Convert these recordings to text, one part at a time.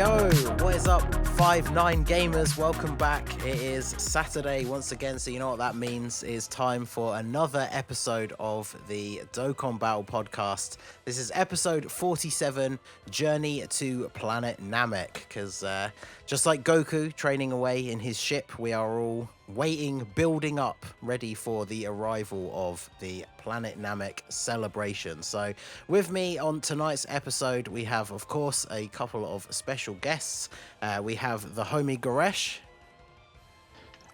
Yo, what is up, 5-9 gamers? Welcome back. It is Saturday once again, so you know what that means. It's time for another episode of the Dokkan Battle podcast. This is episode 47, Journey to Planet Namek, because just like Goku training away in his ship, we are all waiting, building up, ready for the arrival of the Planet Namek celebration. So with me on tonight's episode, we have, of course, a couple of special guests. We have the homie Goresh.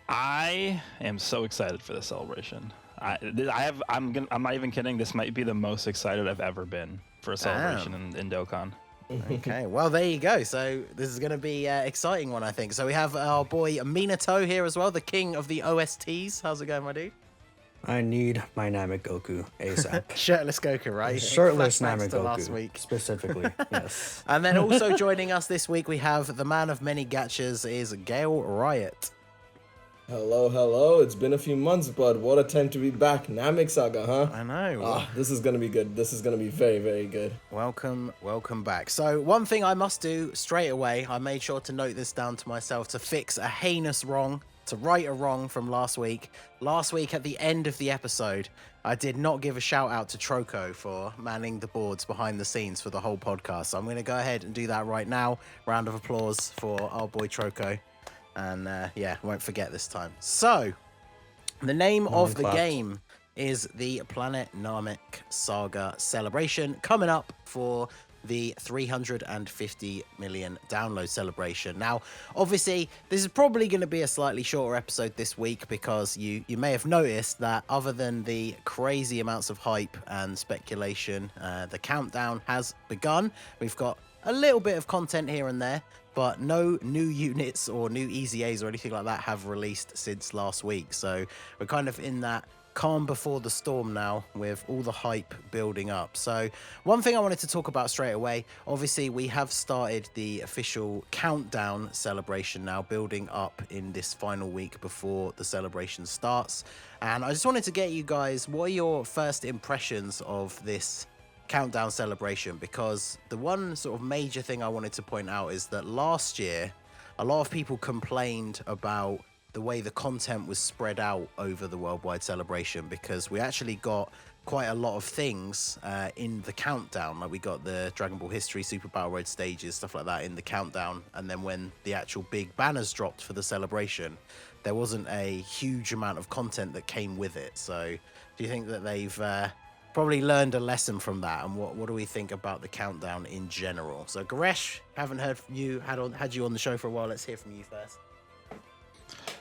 I am so excited for the celebration. I'm not even kidding. This might be the most excited I've ever been for a celebration in Dokkan. Okay, well, there you go. So this is going to be an exciting one, I think. So we have our boy Minato here as well, the king of the OSTs. How's it going, my dude? I need my Namek Goku ASAP. Shirtless Goku, right? Shirtless Namek Goku, last week. Specifically, yes. And then also joining us this week, we have the man of many gachas, is Galeriot. Hello. It's been a few months, but what a time to be back. Namek Saga, huh? I know. This is going to be good. This is going to be very, very good. Welcome back. So one thing I must do straight away, I made sure to note this down to myself to fix a heinous wrong, to right a wrong from last week. Last week at the end of the episode, I did not give a shout out to Troco for manning the boards behind the scenes for the whole podcast. So I'm going to go ahead and do that right now. Round of applause for our boy Troco. And won't forget this time. So, the name of the game is the Planet Namek Saga Celebration, coming up for the 350 million download celebration. Now, obviously, this is probably going to be a slightly shorter episode this week because you may have noticed that other than the crazy amounts of hype and speculation, the countdown has begun. We've got a little bit of content here and there, but no new units or new EZAs or anything like that have released since last week. So we're kind of in that calm before the storm now with all the hype building up. So one thing I wanted to talk about straight away, obviously we have started the official countdown celebration now, building up in this final week before the celebration starts. And I just wanted to get you guys, what are your first impressions of this countdown celebration? Because the one sort of major thing I wanted to point out is that last year a lot of people complained about the way the content was spread out over the worldwide celebration, because we actually got quite a lot of things in the countdown. Like we got the Dragon Ball History, Super Battle Road stages, stuff like that in the countdown, and then when the actual big banners dropped for the celebration, there wasn't a huge amount of content that came with it. So do you think that they've probably learned a lesson from that, and what do we think about the countdown in general? So Goresh, haven't heard from you, had you on the show for a while. Let's hear from you first.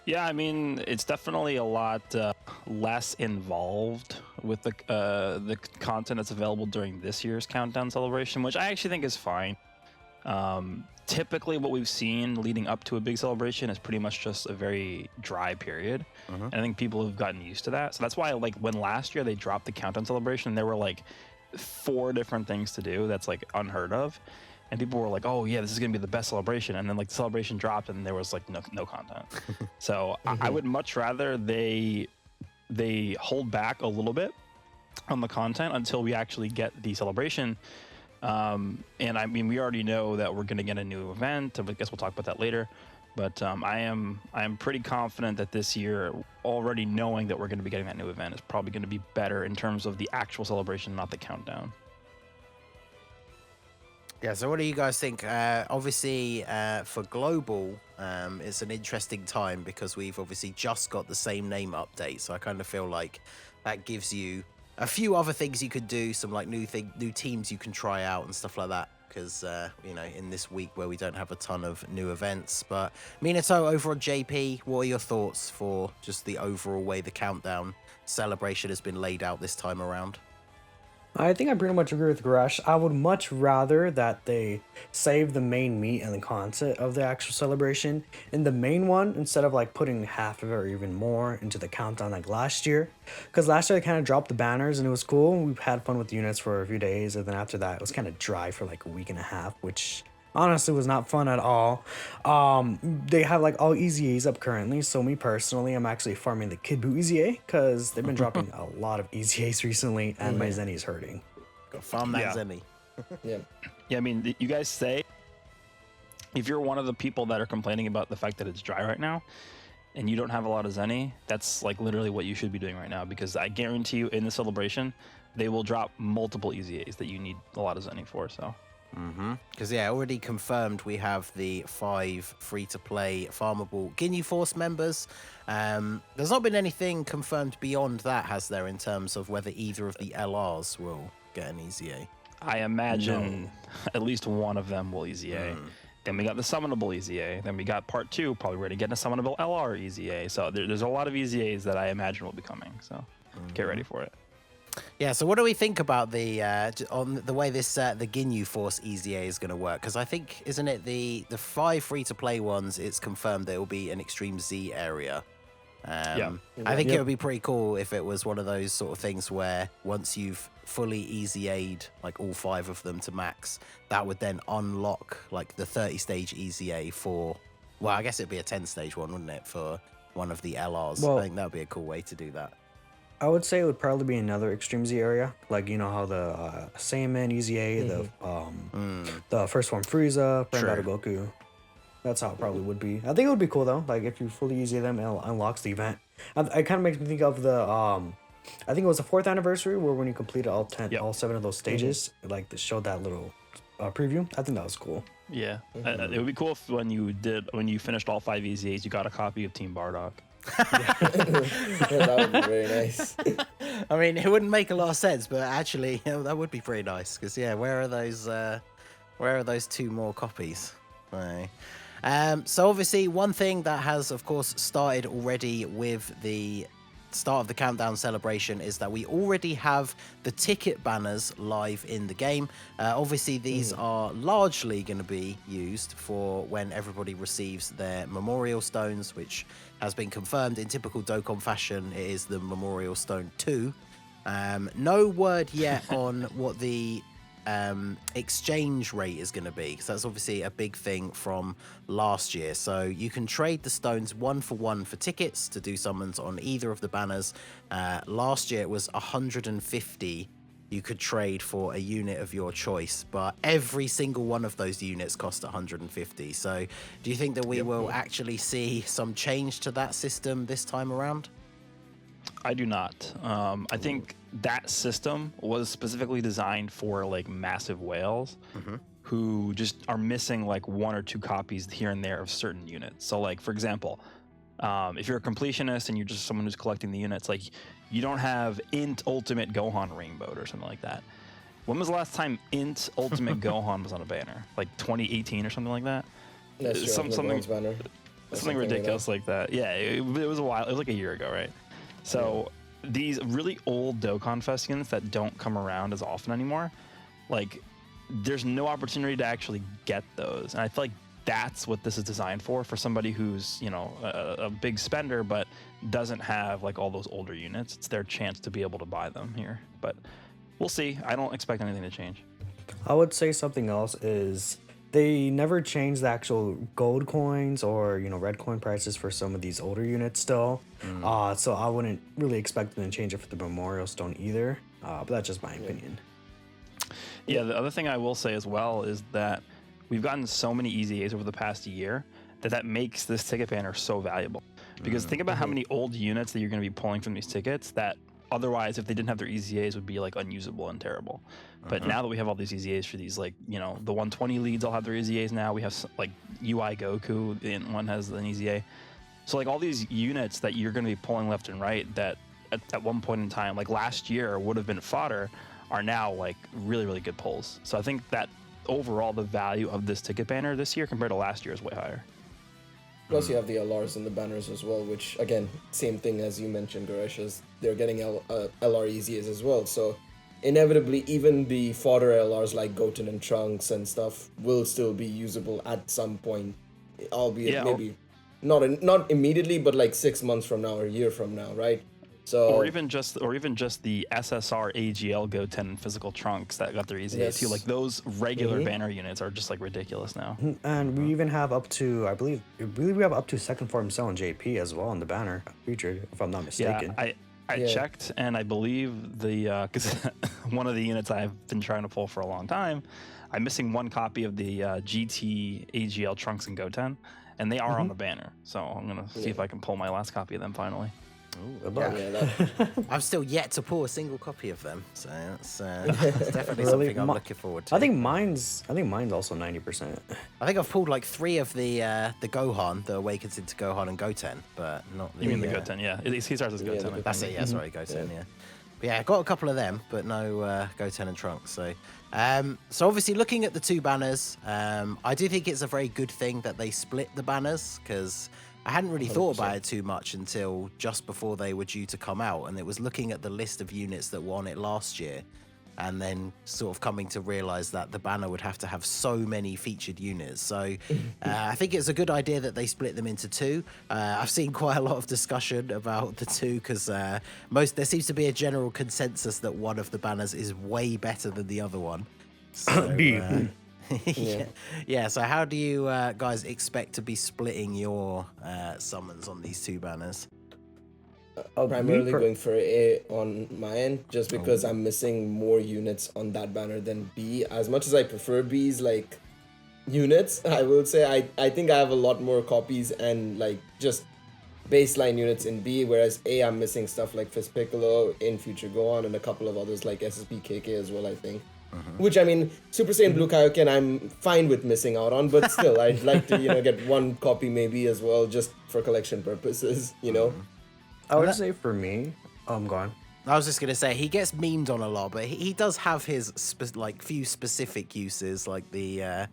Yeah, I mean, it's definitely a lot less involved with the content that's available during this year's countdown celebration, which I actually think is fine. Typically what we've seen leading up to a big celebration is pretty much just a very dry period. And I think people have gotten used to that. So that's why, like, when last year they dropped the countdown celebration, there were like 4 different things to do. That's like unheard of. And people were like, oh yeah, this is gonna be the best celebration. And then like the celebration dropped and there was like no content. So I would much rather they hold back a little bit on the content until we actually get the celebration. And I mean, we already know that we're going to get a new event. I guess we'll talk about that later. But I am pretty confident that this year, already knowing that we're going to be getting that new event, is probably going to be better in terms of the actual celebration, not the countdown. Yeah, so what do you guys think? Obviously, for global, it's an interesting time because we've obviously just got the same name update. So I kind of feel like that gives you a few other things you could do, some like new teams you can try out and stuff like that, because in this week where we don't have a ton of new events. But Minato, over on JP, what are your thoughts for just the overall way the countdown celebration has been laid out this time around? I think I pretty much agree with Goresh. I would much rather that they save the main meat and the content of the actual celebration in the main one, instead of like putting half of it or even more into the countdown like last year. Because last year they kind of dropped the banners and it was cool. We had fun with the units for a few days, and then after that it was kind of dry for like a week and a half, which honestly was not fun at all. They have like all EZAs up currently, so me personally, I'm actually farming the Kid Buu EZA because they've been dropping a lot of EZAs recently, and my Zenny's hurting. Got farm that Zenny. Yeah. Yeah, I mean, you guys say if you're one of the people that are complaining about the fact that it's dry right now, and you don't have a lot of Zenny, that's like literally what you should be doing right now, because I guarantee you in the celebration, they will drop multiple EZAs that you need a lot of Zenny for, so. Because, yeah, already confirmed we have the 5 free-to-play farmable Ginyu Force members. There's not been anything confirmed beyond that, has there, in terms of whether either of the LRs will get an EZA? I imagine at least one of them will EZA. Then we got the summonable EZA. Then we got part 2, probably ready to get a summonable LR EZA. So there's a lot of EZAs that I imagine will be coming. So get ready for it. Yeah, so what do we think about the on the way this the Ginyu Force EZA is going to work? Because I think, isn't it the 5 free-to-play ones, it's confirmed there will be an Extreme Z area. I think it would be pretty cool if it was one of those sort of things where once you've fully EZA'd like all 5 of them to max, that would then unlock like the 30-stage EZA for, well, I guess it'd be a 10-stage one, wouldn't it, for one of the LRs? Well, I think that would be a cool way to do that. I would say it would probably be another Extreme Z area, like you know how the Saiyan EZA, the first one Frieza, Battle Goku. That's how it probably would be. I think it would be cool though. Like if you fully EZA them, it unlocks the event. It kind of makes me think of the I think it was the 4th anniversary where when you completed all 7 of those stages, like they showed that little preview. I think that was cool. Yeah, it would be cool if when you finished all 5 EZAs, you got a copy of Team Bardock. That would be very nice. I mean, it wouldn't make a lot of sense, but actually, that would be pretty nice. Because yeah, where are those 2 more copies? Right. So obviously, one thing that has, of course, started already with the start of the countdown celebration is that we already have the ticket banners live in the game. Obviously, these are largely going to be used for when everybody receives their memorial stones, which has been confirmed in typical Dokkan fashion. It is the Memorial Stone 2. No word yet on what the exchange rate is going to be, because that's obviously a big thing from last year. So you can trade the stones 1-for-1 for tickets to do summons on either of the banners. Last year it was 150 you could trade for a unit of your choice, but every single one of those units cost 150. So do you think that we will actually see some change to that system this time around? I do not. I think that system was specifically designed for like massive whales who just are missing like 1 or 2 copies here and there of certain units. So like, for example, if you're a completionist and you're just someone who's collecting the units, like you don't have Int Ultimate Gohan Rainbow or something like that. When was the last time Int Ultimate Gohan was on a banner? Like 2018 or something like that? That's true. Something ridiculous like that. Yeah, it was a while. It was like a year ago, right? So these really old Dokkan Fest units that don't come around as often anymore, like there's no opportunity to actually get those. And I feel like that's what this is designed for somebody who's, you know, a big spender but doesn't have like all those older units. It's their chance to be able to buy them here. But we'll see. I don't expect anything to change. I would say something else is they never changed the actual gold coins or, you know, red coin prices for some of these older units still. So I wouldn't really expect them to change it for the Memorial Stone either. But that's just my opinion. Yeah, the other thing I will say as well is that we've gotten so many EZAs over the past year that makes this ticket banner so valuable. Because think about how many old units that you're going to be pulling from these tickets that otherwise, if they didn't have their EZAs, would be like unusable and terrible. But now that we have all these EZAs for these, like, you know, the 120 leads all have their EZAs now. We have like UI Goku, and one has an EZA. So like all these units that you're going to be pulling left and right that at one point in time, like last year would have been fodder, are now like really, really good pulls. So I think that overall the value of this ticket banner this year compared to last year is way higher. Plus you have the LRs and the banners as well, which again, same thing as you mentioned, Goresh, is they're getting LR EZAs as well. So inevitably, even the fodder LRs like Goten and Trunks and stuff will still be usable at some point, albeit maybe not immediately, but like 6 months from now or a year from now, right? So or even just the SSR AGL Goten and physical Trunks that got their EZA too. Like those regular banner units are just like ridiculous now. And we even have up to, I believe we have up to second form Cell and JP as well on the banner featured, if I'm not mistaken. Yeah, I checked, and I believe because one of the units I've been trying to pull for a long time, I'm missing one copy of the GT, AGL, Trunks, and Goten, and they are on the banner. So I'm gonna see if I can pull my last copy of them finally. Good Yeah. luck. Yeah, I've still yet to pull a single copy of them, so that's definitely something I'm looking forward to. I think mine's also 90%. I think I've pulled like 3 of the Gohan, the Awakens into Gohan and Goten, but not the. You mean the Goten? Yeah, he starts as Goten. I think. That's it. Yeah, sorry, Goten. Yeah. But yeah, I got a couple of them, but no Goten and Trunks. So, so obviously looking at the 2 banners, I do think it's a very good thing that they split the banners because I hadn't really thought about it too much until just before they were due to come out, and it was looking at the list of units that were on it last year, and then sort of coming to realize that the banner would have to have so many featured units. So I think it's a good idea that they split them into 2. I've seen quite a lot of discussion about the 2 because there seems to be a general consensus that one of the banners is way better than the other one. So, yeah. So how do you guys expect to be splitting your summons on these 2 banners? primarily going for A on my end, just because I'm missing more units on that banner than B. As much as I prefer B's like units, I will say I think I have a lot more copies and like just baseline units in B, whereas A I'm missing stuff like Fist Piccolo, in Future Gohan, and a couple of others like SSB KK as well, I think. Which, I mean, Super Saiyan Blue Kaioken I'm fine with missing out on, but still, I'd like to, get one copy maybe as well, just for collection purposes, I would say for me, go on. I was just gonna say he gets memed on a lot, but he does have his few specific uses, like the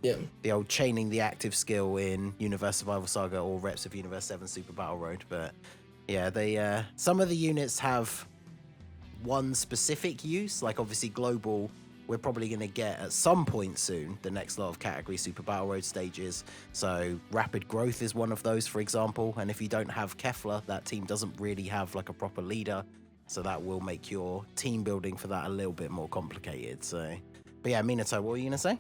old chaining the active skill in Universe Survival Saga or Reps of Universe 7 Super Battle Road. But yeah, they some of the units have one specific use, like obviously Global. We're probably going to get at some point soon the next lot of category Super Battle Road stages. So Rapid Growth is one of those, for example. And if you don't have Kefla, that team doesn't really have like a proper leader. So that will make your team building for that a little bit more complicated. So, but yeah, Minato, what were you going to say?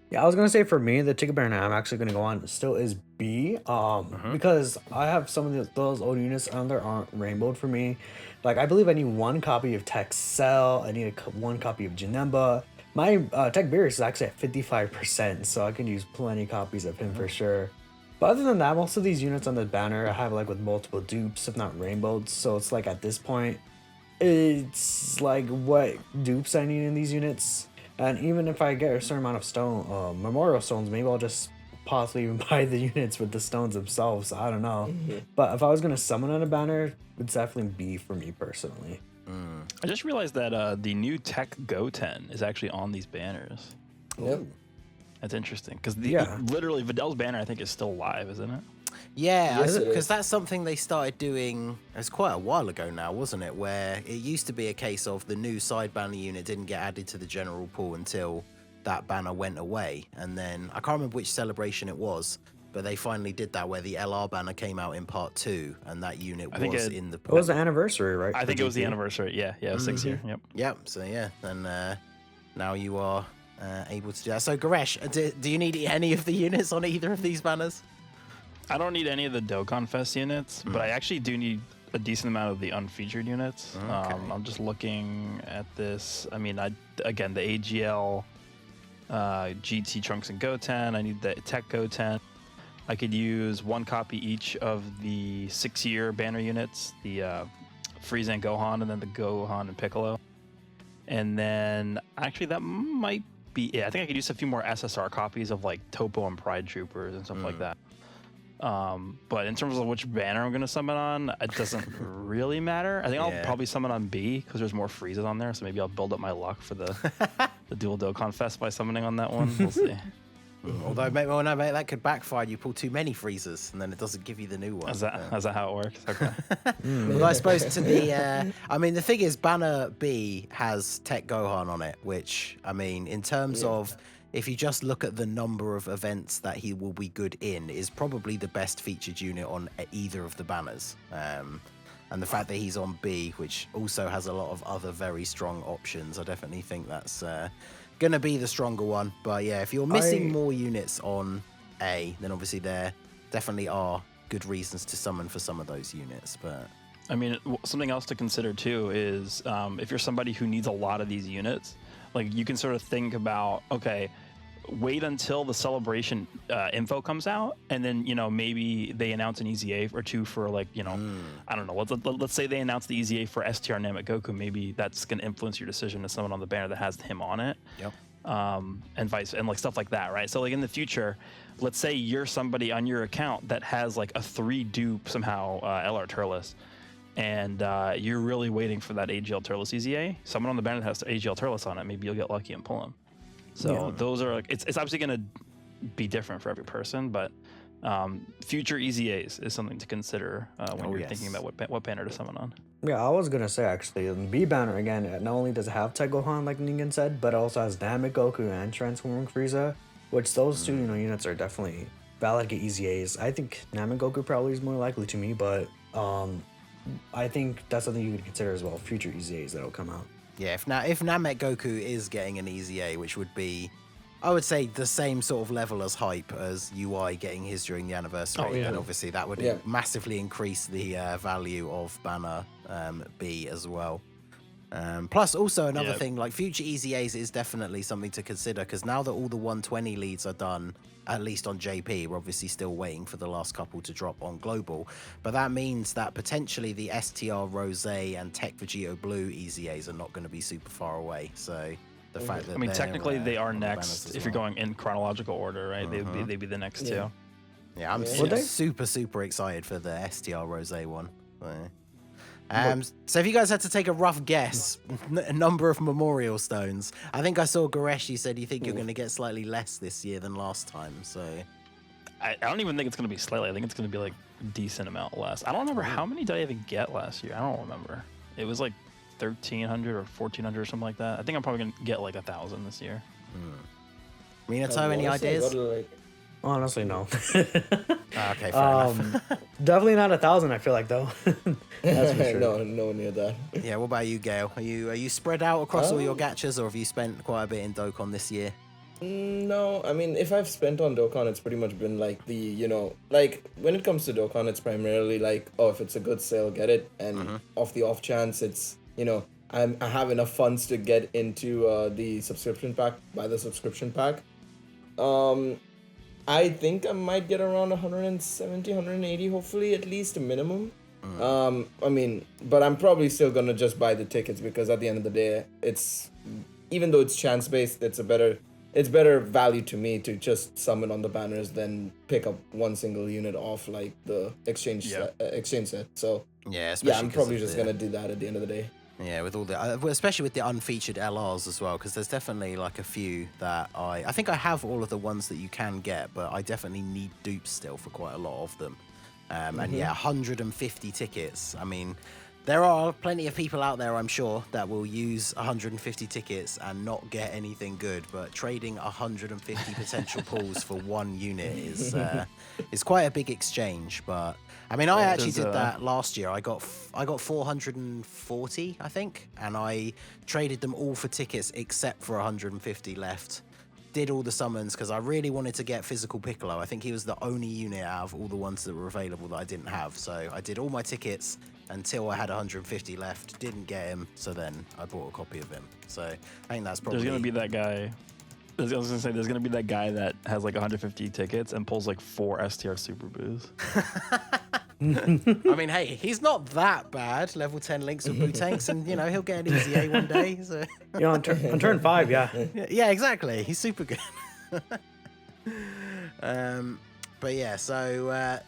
Yeah, I was gonna say for me, the ticket banner I'm actually gonna go on still is B, because I have some of those old units on there aren't rainbowed for me. Like I believe I need one copy of Tech Cell, I need one copy of Janemba. My Tech Beerus is actually at 55%, so I can use plenty copies of him for sure. But other than that, most of these units on the banner I have like with multiple dupes, if not rainbowed. So it's like at this point, it's like what dupes I need in these units. And even if I get a certain amount of memorial stones, maybe I'll just possibly even buy the units with the stones themselves. I don't know. But if I was gonna summon on a banner, it's definitely B for me personally. I just realized that the new Tech Goten is actually on these banners. Yep. That's interesting because literally Videl's banner I think is still live, isn't it? Yeah, Yes, it because is. that's something they started doing. It was quite a while ago now, wasn't it? Where it used to be a case of the new side banner unit didn't get added to the general pool until that banner went away, and then I can't remember which celebration it was, but they finally did that where the LR banner came out in part 2, and that unit was in the It pool. was the anniversary, right? I think it was the anniversary. Yeah, 6 year. Yep. Yep. So yeah, then now you are able to do that. So Goresh, do you need any of the units on either of these banners? I don't need any of the Dokkan Fest units, but I actually do need a decent amount of the unfeatured units. Okay. I'm just looking at this. I mean, again, the AGL, GT Trunks and Goten. I need the Tech Goten. I could use one copy each of the 6-year banner units, the Frieza and Gohan, and then the Gohan and Piccolo. And then, actually, that might be it. I think I could use a few more SSR copies of like Topo and Pride Troopers and stuff like that. But in terms of which banner I'm gonna summon on, it doesn't really matter. I think I'll probably summon on B because there's more Friezas on there, so maybe I'll build up my luck for the dual Dokkan Fest by summoning on that one. We'll see. Although, mate, that could backfire. You pull too many Friezas, and then it doesn't give you the new one. Is that how it works? Okay. Well, I suppose to the, I mean, the thing is, Banner B has Tech Gohan on it, which, I mean, in terms of, if you just look at the number of events that he will be good in, is probably the best featured unit on either of the banners. And the fact that he's on B, which also has a lot of other very strong options, I definitely think that's going to be the stronger one. But yeah, if you're missing more units on A, then obviously there definitely are good reasons to summon for some of those units. But I mean, something else to consider too is if you're somebody who needs a lot of these units, like you can sort of think about, okay, wait until the celebration info comes out, and then maybe they announce an EZA or two for like I don't know. Let's say they announce the EZA for STR Namek Goku. Maybe that's gonna influence your decision to someone on the banner that has him on it. Yep. And like stuff like that, right? So like in the future, let's say you're somebody on your account that has like a 3 dupe somehow LR Turles, and you're really waiting for that AGL Turles EZA. Someone on the banner that has AGL Turles on it, maybe you'll get lucky and pull him. So those are like, it's obviously going to be different for every person, but future EZAs is something to consider when you're thinking about what banner to summon on. Yeah, I was gonna say actually, the B banner again, not only does it have Tech Gohan like Ningen said, but it also has Namek Goku and Transforming Frieza, which those two units are definitely valid get EZAs. I think Namek Goku probably is more likely to me, but I think that's something you could consider as well, future EZAs that'll come out. Yeah, if Namek Goku is getting an EZA, which would be, I would say, the same sort of level as hype as UI getting his during the anniversary, then obviously that would massively increase the value of banner B as well. Plus, also another thing, like future EZAs is definitely something to consider, because now that all the 120 leads are done, at least on JP, we're obviously still waiting for the last couple to drop on Global, but that means that potentially the STR Rose and Tech Vegito Blue EZAs are not going to be super far away. So the fact that I mean, technically they are next if you're going in chronological order, right? They'd be the next two. Yeah, I'm super excited for the STR Rose one. So if you guys had to take a rough guess, a number of memorial stones, I think I saw Goresh, you said you think you're going to get slightly less this year than last time, so... I don't even think it's going to be slightly. I think it's going to be like a decent amount less. I don't remember how many did I even get last year. I don't remember. It was like 1,300 or 1,400 or something like that. I think I'm probably going to get like 1,000 this year. Minato, any ideas? Honestly, no. Okay, fair enough. Definitely not 1,000, I feel like, though. That's for sure. No near that. Yeah, what about you, Gale? Are you spread out across all your gachas, or have you spent quite a bit in Dokkan this year? No, I mean, if I've spent on Dokkan, it's pretty much been like like when it comes to Dokkan, it's primarily like, oh, if it's a good sale, get it, and off the off chance it's, I have enough funds to get into the subscription pack, buy the subscription pack. I think I might get around 170, 180, hopefully at least a minimum. I mean, but I'm probably still gonna just buy the tickets, because at the end of the day, it's, even though it's chance based, it's better value to me to just summon on the banners than pick up one single unit off like the exchange set. So I'm probably just gonna do that at the end of the day. Yeah, with all the, especially with the unfeatured LRs as well, because there's definitely like a few that I think I have all of the ones that you can get, but I definitely need dupes still for quite a lot of them. And 150 tickets. I mean, there are plenty of people out there, I'm sure, that will use 150 tickets and not get anything good, but trading 150 potential pulls for one unit is quite a big exchange. But I mean, I actually did that last year. I got 440, I think, and I traded them all for tickets except for 150 left. Did all the summons because I really wanted to get physical Piccolo. I think he was the only unit out of all the ones that were available that I didn't have. So I did all my tickets until I had 150 left. Didn't get him, so then I bought a copy of him. So I think that's probably... There's going to be that guy... I was going to say, there's going to be that guy that has like 150 tickets and pulls like 4 STR Super Boos. I mean, hey, he's not that bad. Level 10 links with Blue Tanks, and he'll get an EZA one day. So on turn 5, yeah. Yeah, exactly. He's super good. But yeah, so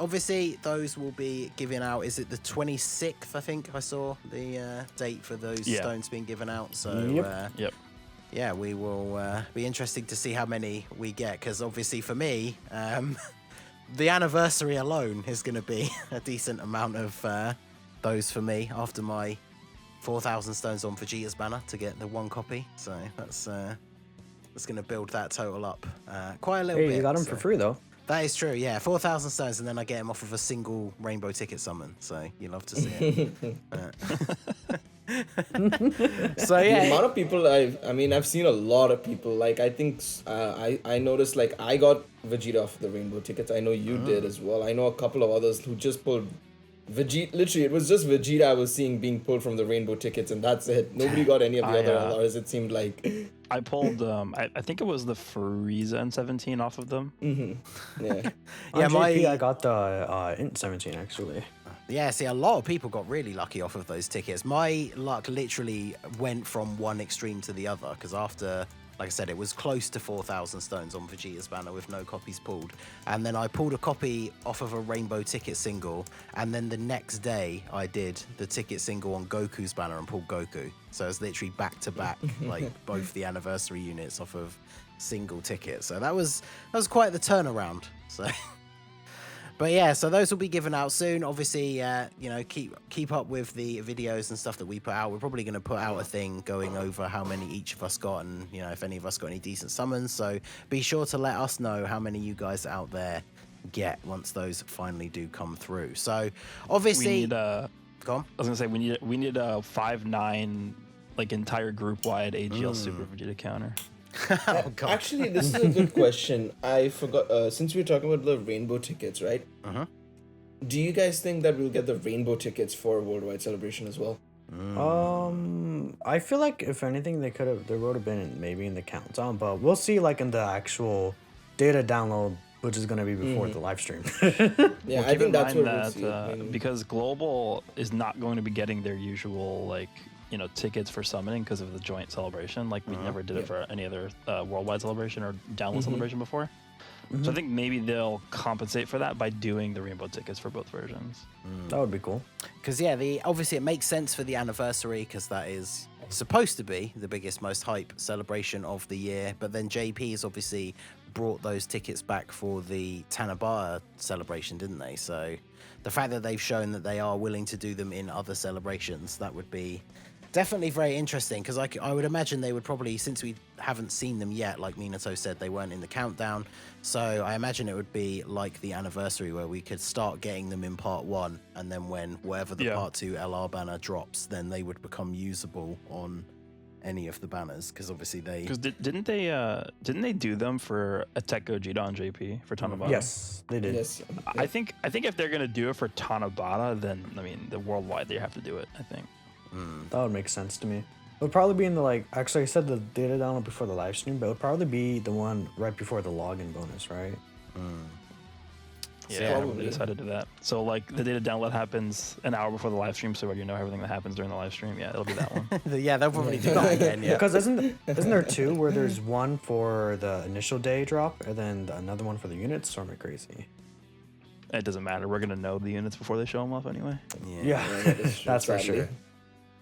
obviously those will be given out. Is it the 26th? I think I saw the date for those stones being given out. So yeah, we will be interesting to see how many we get, because obviously for me, the anniversary alone is going to be a decent amount of those for me after my 4,000 stones on Vegeta's banner to get the one copy. So that's going to build that total up quite a little bit. Hey, you got them for free though. That is true, yeah. 4,000 stones, and then I get them off of a single rainbow ticket summon. So you love to see it. So yeah, the amount of people I've seen a lot of people, like, I think I noticed, like, I got Vegeta off the rainbow tickets. I know you did as well. I know a couple of others who just pulled Vegeta, literally, it was just Vegeta I was seeing being pulled from the rainbow tickets, and that's it. Nobody got any of the other LRs, it seemed like. I pulled, I think it was the Frieza N17 off of them. Yeah. On JP, I got the Int 17 actually. Yeah, see, a lot of people got really lucky off of those tickets. My luck literally went from one extreme to the other, because after, like I said, it was close to 4,000 stones on Vegeta's banner with no copies pulled. And then I pulled a copy off of a rainbow ticket single, and then the next day I did the ticket single on Goku's banner and pulled Goku. So it was literally back to back, like both the anniversary units off of single tickets. So that was quite the turnaround. So... But yeah, so those will be given out soon. Obviously, you know, keep up with the videos and stuff that we put out. We're probably going to put out a thing going over how many each of us got, and you know, if any of us got any decent summons. So be sure to let us know how many you guys out there get once those finally do come through. So obviously, we need go on. I was gonna say we need a 5-9 like entire group wide AGL Super Vegeta counter. Oh, God. Actually, this is a good question. I forgot, since we're talking about the rainbow tickets, right? Do you guys think that we'll get the rainbow tickets for Worldwide Celebration as well? I feel like if anything, there would have been maybe in the countdown, but we'll see like in the actual data download, which is going to be before the live stream. Yeah, I think that's what we'll see. Because Global is not going to be getting their usual like, you know, tickets for summoning because of the joint celebration. Like we never did it for any other worldwide celebration or download celebration before. So I think maybe they'll compensate for that by doing the rainbow tickets for both versions. That would be cool. Because yeah, obviously it makes sense for the anniversary, because that is supposed to be the biggest, most hype celebration of the year. But then JP's obviously brought those tickets back for the Tanabata celebration, didn't they? So the fact that they've shown that they are willing to do them in other celebrations, that would be definitely very interesting, because I would imagine they would probably, since we haven't seen them yet, like Minato said, they weren't in the countdown. So I imagine it would be like the anniversary where we could start getting them in part 1, and then when whatever the part 2 LR banner drops, then they would become usable on any of the banners, because obviously they... Because didn't they do them for Attack Gogeta on JP for Tanabata? Yes, they did. Yes. I think if they're gonna do it for Tanabata, then I mean the worldwide they have to do it. I think. That would make sense to me. It would probably be in the like. Actually, I said the data download before the live stream, but it would probably be the one right before the login bonus, right? Yeah, probably decided to do that. So like the data download happens an hour before the live stream, so you know everything that happens during the live stream. Yeah, it'll be that one. Yeah, they'll probably do that again. Yeah, Because isn't there two where there's one for the initial day drop and then another one for the units? Or am I crazy? It doesn't matter. We're gonna know the units before they show them off anyway. Yeah, that's for sure.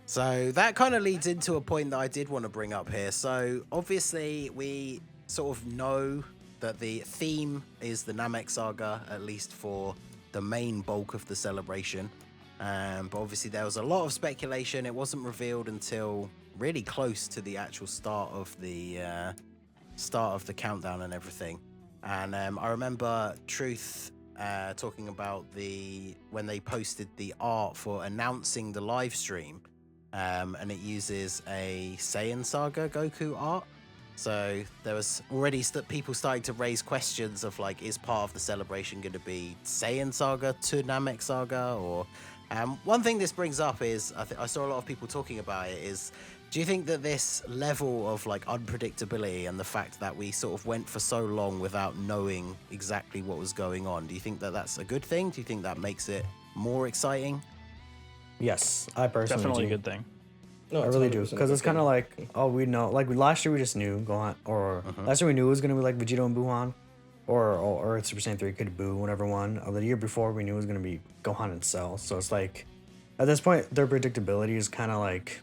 So that kind of leads into a point that I did want to bring up here. So obviously we sort of know that the theme is the Namek Saga, at least for the main bulk of the celebration. But obviously there was a lot of speculation. It wasn't revealed until really close to the actual start of the countdown and everything. And I remember Truth talking about when they posted the art for announcing the live stream. And it uses a Saiyan Saga Goku art. So there was already people starting to raise questions of like, is part of the celebration going to be Saiyan Saga to Namek Saga? Or one thing this brings up is, I saw a lot of people talking about it, is do you think that this level of like unpredictability and the fact that we sort of went for so long without knowing exactly what was going on, do you think that that's a good thing? Do you think that makes it more exciting? Yes, I personally Definitely do. a good thing. No, I really do, because it's kind of like, oh, we know, like last year we just knew Gohan, or last year we knew it was gonna be like Vegeta and Buhan, or Super Saiyan 3 could Buu, whatever one. Or the year before we knew it was gonna be Gohan and Cell. So it's like, at this point, their predictability is kind of like,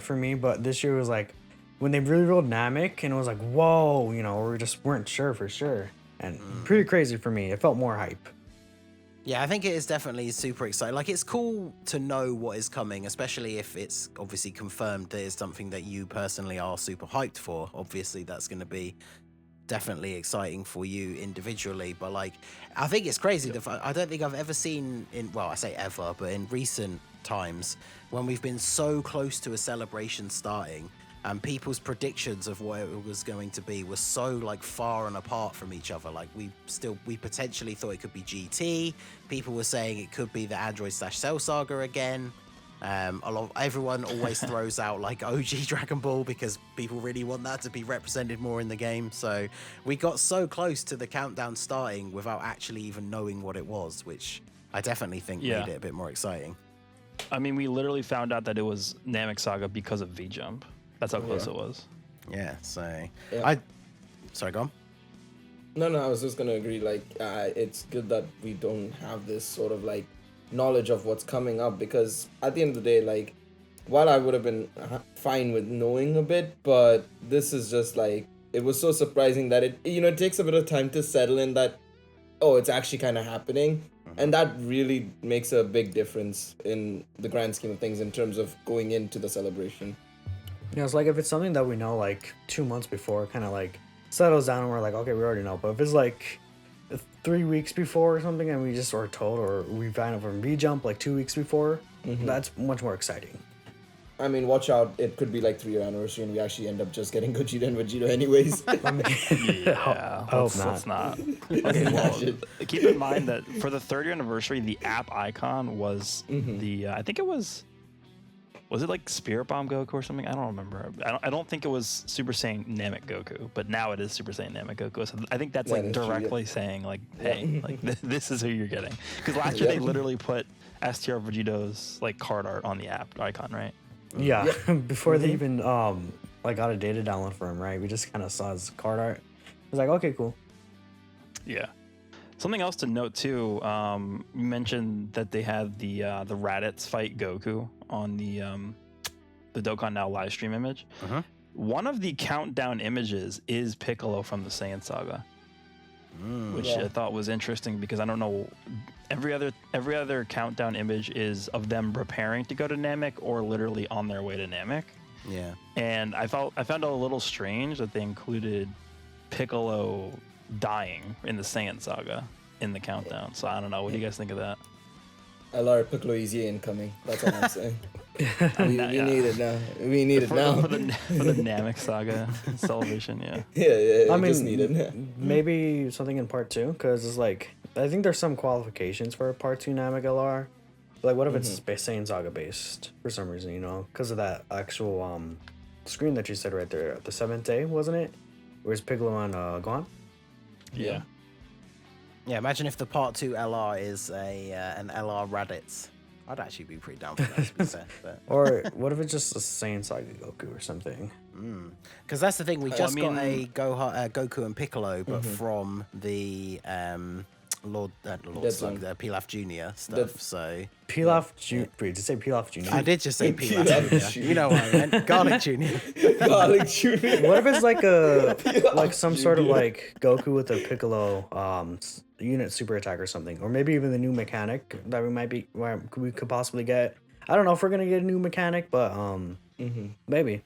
for me. But this year was like, when they really revealed Namek, and it was like, whoa, you know, we just weren't sure for sure, and pretty crazy for me. It felt more hype. Yeah, I think it is definitely super exciting. Like, it's cool to know what is coming, especially if it's obviously confirmed that it's something that you personally are super hyped for. Obviously, that's going to be definitely exciting for you individually. But, like, I think it's crazy. I don't think I've ever seen well, I say ever, but in recent times, when we've been so close to a celebration starting, and people's predictions of what it was going to be were so like far and apart from each other. Like we potentially thought it could be GT. People were saying it could be the Android/Cell Saga again. Everyone always throws out like OG Dragon Ball because people really want that to be represented more in the game. So we got so close to the countdown starting without actually even knowing what it was, which I definitely think made it a bit more exciting. I mean, we literally found out that it was Namek Saga because of V-Jump. That's how close it was. Yeah, so Yeah. Sorry, go on. No, I was just gonna agree. Like, it's good that we don't have this sort of like knowledge of what's coming up, because at the end of the day, like, while I would have been fine with knowing a bit, but this is just like, it was so surprising that it takes a bit of time to settle in that, oh, it's actually kind of happening. And that really makes a big difference in the grand scheme of things in terms of going into the celebration. Yeah, it's like if it's something that we know like 2 months before, kind of like settles down and we're like, okay, we already know. But if it's like 3 weeks before or something and we just are told, or we find out from V-Jump like 2 weeks before, that's much more exciting. I mean, watch out, it could be like 3-year anniversary and we actually end up just getting Gogeta and Vegeta anyways. Yeah, I hope let's not. Okay, well, keep in mind that for the 3rd year anniversary, the app icon was the, I think it was it like Spirit Bomb Goku or something? I don't remember. I don't think it was Super Saiyan Namek Goku, but now it is Super Saiyan Namek Goku. So I think that's like directly saying like, hey, like this is who you're getting. Because last year they literally put STR Vegito's like card art on the app icon, right? Yeah, before they even like got a data download for him, right? We just kind of saw his card art. It was like, okay, cool. Yeah. Something else to note too. You mentioned that they had the Raditz fight Goku on the Dokkan Now live stream image. One of the countdown images is Piccolo from the Saiyan Saga, which I thought was interesting because I don't know. Every other countdown image is of them preparing to go to Namek or literally on their way to Namek. Yeah. And I found it a little strange that they included Piccolo dying in the Saiyan Saga in the countdown. So I don't know. What do you guys think of that? LR Piccolo EZA incoming. That's all I'm saying. we need it now. We need it now. For the Namek Saga celebration, yeah. Yeah. I mean, just need it. Maybe something in part 2, because it's like, I think there's some qualifications for a part 2 Namek LR. Like, what if it's Saiyan Saga based for some reason, because of that actual screen that you said right there, the 7th day, wasn't it? Where's Piccolo and Gohan? Yeah. Yeah, imagine if the part 2 LR is an LR Raditz. I'd actually be pretty down for that, to be fair. But... Or what if it's just a Saiyan Saga Goku or something? Because that's the thing, we just got a Goku and Piccolo, but from the Pilaf Jr. stuff, so... Pilaf Jr. Wait, did you say Pilaf Jr.? I did just say Pilaf Jr. You know what I meant. Garlic Jr. Garlic Jr. What if it's like some sort of like Goku with a Piccolo unit super attack or something, or maybe even the new mechanic that we could possibly get. I don't know if we're gonna get a new mechanic, but maybe.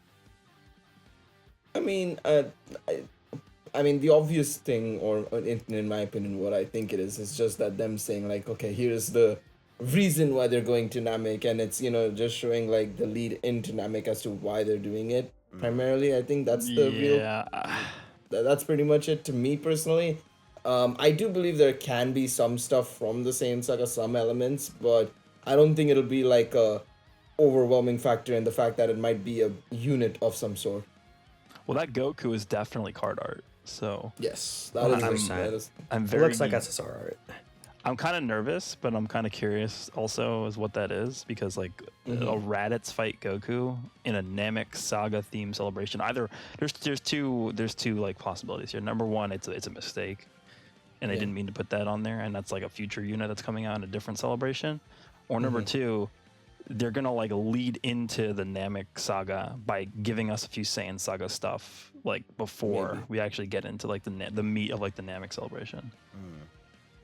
I mean, the obvious thing, or in my opinion, what I think it is just that them saying like, okay, here's the reason why they're going to Namek, and it's just showing like the lead into Namek as to why they're doing it. Primarily, I think that's the real. That's pretty much it to me personally. I do believe there can be some stuff from the Saiyan Saga, some elements, but I don't think it'll be like a overwhelming factor in the fact that it might be a unit of some sort. Well, that Goku is definitely card art. So yes, I'm very. It looks like SSR art. I'm kind of nervous, but I'm kind of curious also as what that is, because like a Raditz fight Goku in a Namek Saga theme celebration. Either there's two like possibilities here. Number one, it's a mistake, and they didn't mean to put that on there, and that's like a future unit that's coming out in a different celebration. Or number two, they're gonna like lead into the Namek Saga by giving us a few Saiyan Saga stuff like before we actually get into like the meat of like the Namek celebration.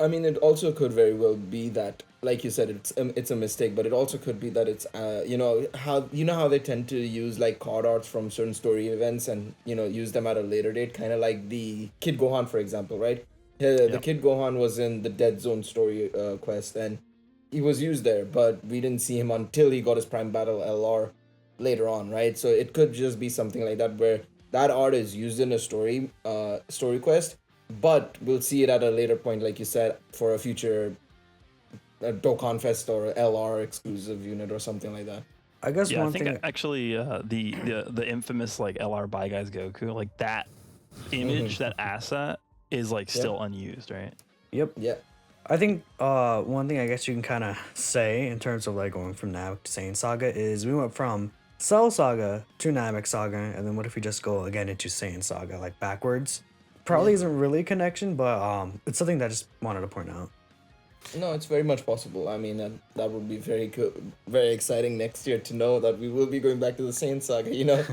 I mean, it also could very well be that, like you said, it's a mistake, but it also could be that it's how they tend to use like card arts from certain story events and use them at a later date, kind of like the Kid Gohan, for example, right? The Kid Gohan was in the Dead Zone story quest, and he was used there, but we didn't see him until he got his Prime Battle LR later on, right? So it could just be something like that where that art is used in a story quest, but we'll see it at a later point, like you said, for a future Dokkan Fest or LR exclusive unit or something like that. I guess Yeah, I one think thing. actually the infamous like LR Bye Guys Goku, like that image, that asset is like still unused, right? Yep. Yeah. I think one thing I guess you can kind of say in terms of like going from Namek to Saiyan Saga is we went from Cell Saga to Namek Saga, and then what if we just go again into Saiyan Saga, like backwards? Probably isn't really a connection, but it's something that I just wanted to point out. No, it's very much possible. I mean, that would be very good, very exciting next year to know that we will be going back to the Saiyan Saga, you know?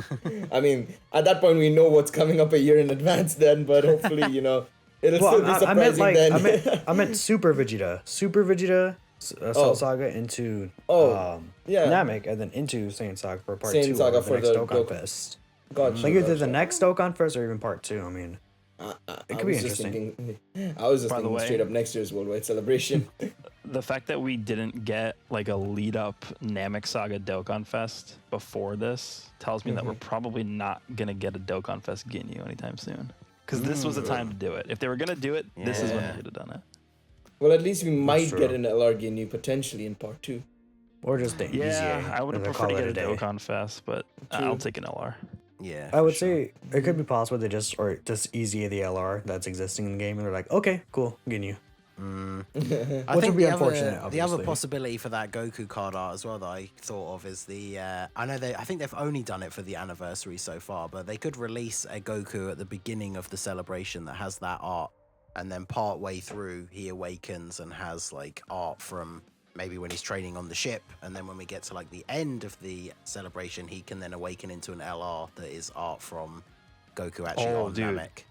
I mean, at that point, we know what's coming up a year in advance then, but hopefully, you know, it'll still be surprising then. I meant Super Vegeta. Super Vegeta, Cell Saga into Namek, and then into Saiyan Saga for part Saiyan 2 Saga of the for next the Dokkan Dok- Fest. Gotcha, Like either gotcha. the next Dokkan Fest or even part 2, I mean. It could be interesting. I was just By the thinking way- straight up next year's Worldwide Celebration. The fact that we didn't get like a lead up Namek Saga Dokkan Fest before this tells me that we're probably not gonna get a Dokkan Fest Ginyu anytime soon. Because this was the time to do it. If they were gonna do it, this is when they should have done it. Well, at least we might true. get an LR Ginyu potentially in part 2. Or just the Yeah, EZA. I would have and then preferred to call get it a day. Dokkan Fest, but I'll take an LR. Yeah, I would say it could be possible they just EZA the LR that's existing in the game, and they're like, okay, cool, Ginyu. I Which think would be the unfortunate, other obviously. possibility for that Goku card art as well that I thought of is the I think they've only done it for the anniversary so far, but they could release a Goku at the beginning of the celebration that has that art, and then part way through he awakens and has like art from maybe when he's training on the ship, and then when we get to like the end of the celebration, he can then awaken into an LR that is art from Goku actually on dude. Namek.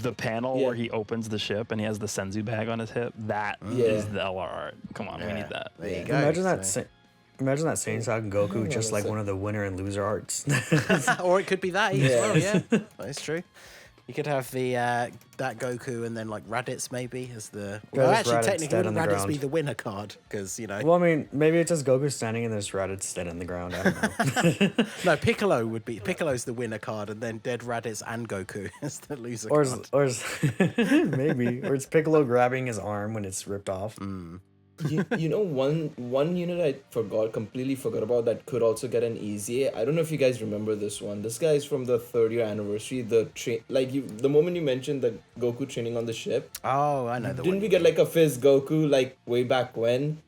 The panel where he opens the ship and he has the Senzu bag on his hip, that is the LR art. Come on, we need that. There you go. Imagine that. So- Imagine that Saiyan Saga Goku just like that's one of the winner and loser arts. Or it could be that as well, yeah. That's true. You could have the that Goku and then like Raditz maybe as the. Well, Raditz actually, technically, dead on wouldn't the Raditz be ground. the winner card? Because you know, Well, I mean, maybe it's just Goku standing and there's Raditz dead on the ground. I don't know. no, Piccolo would be Piccolo's the winner card, and then dead Raditz and Goku is the loser or card. maybe, or it's Piccolo grabbing his arm when it's ripped off. you know, one unit I completely forgot about that could also get an EZA. I don't know if you guys remember this one. This guy is from the 3rd-year anniversary. The moment you mentioned the Goku training on the ship, Oh, I know the one. didn't we get like a Fizz Goku like way back when?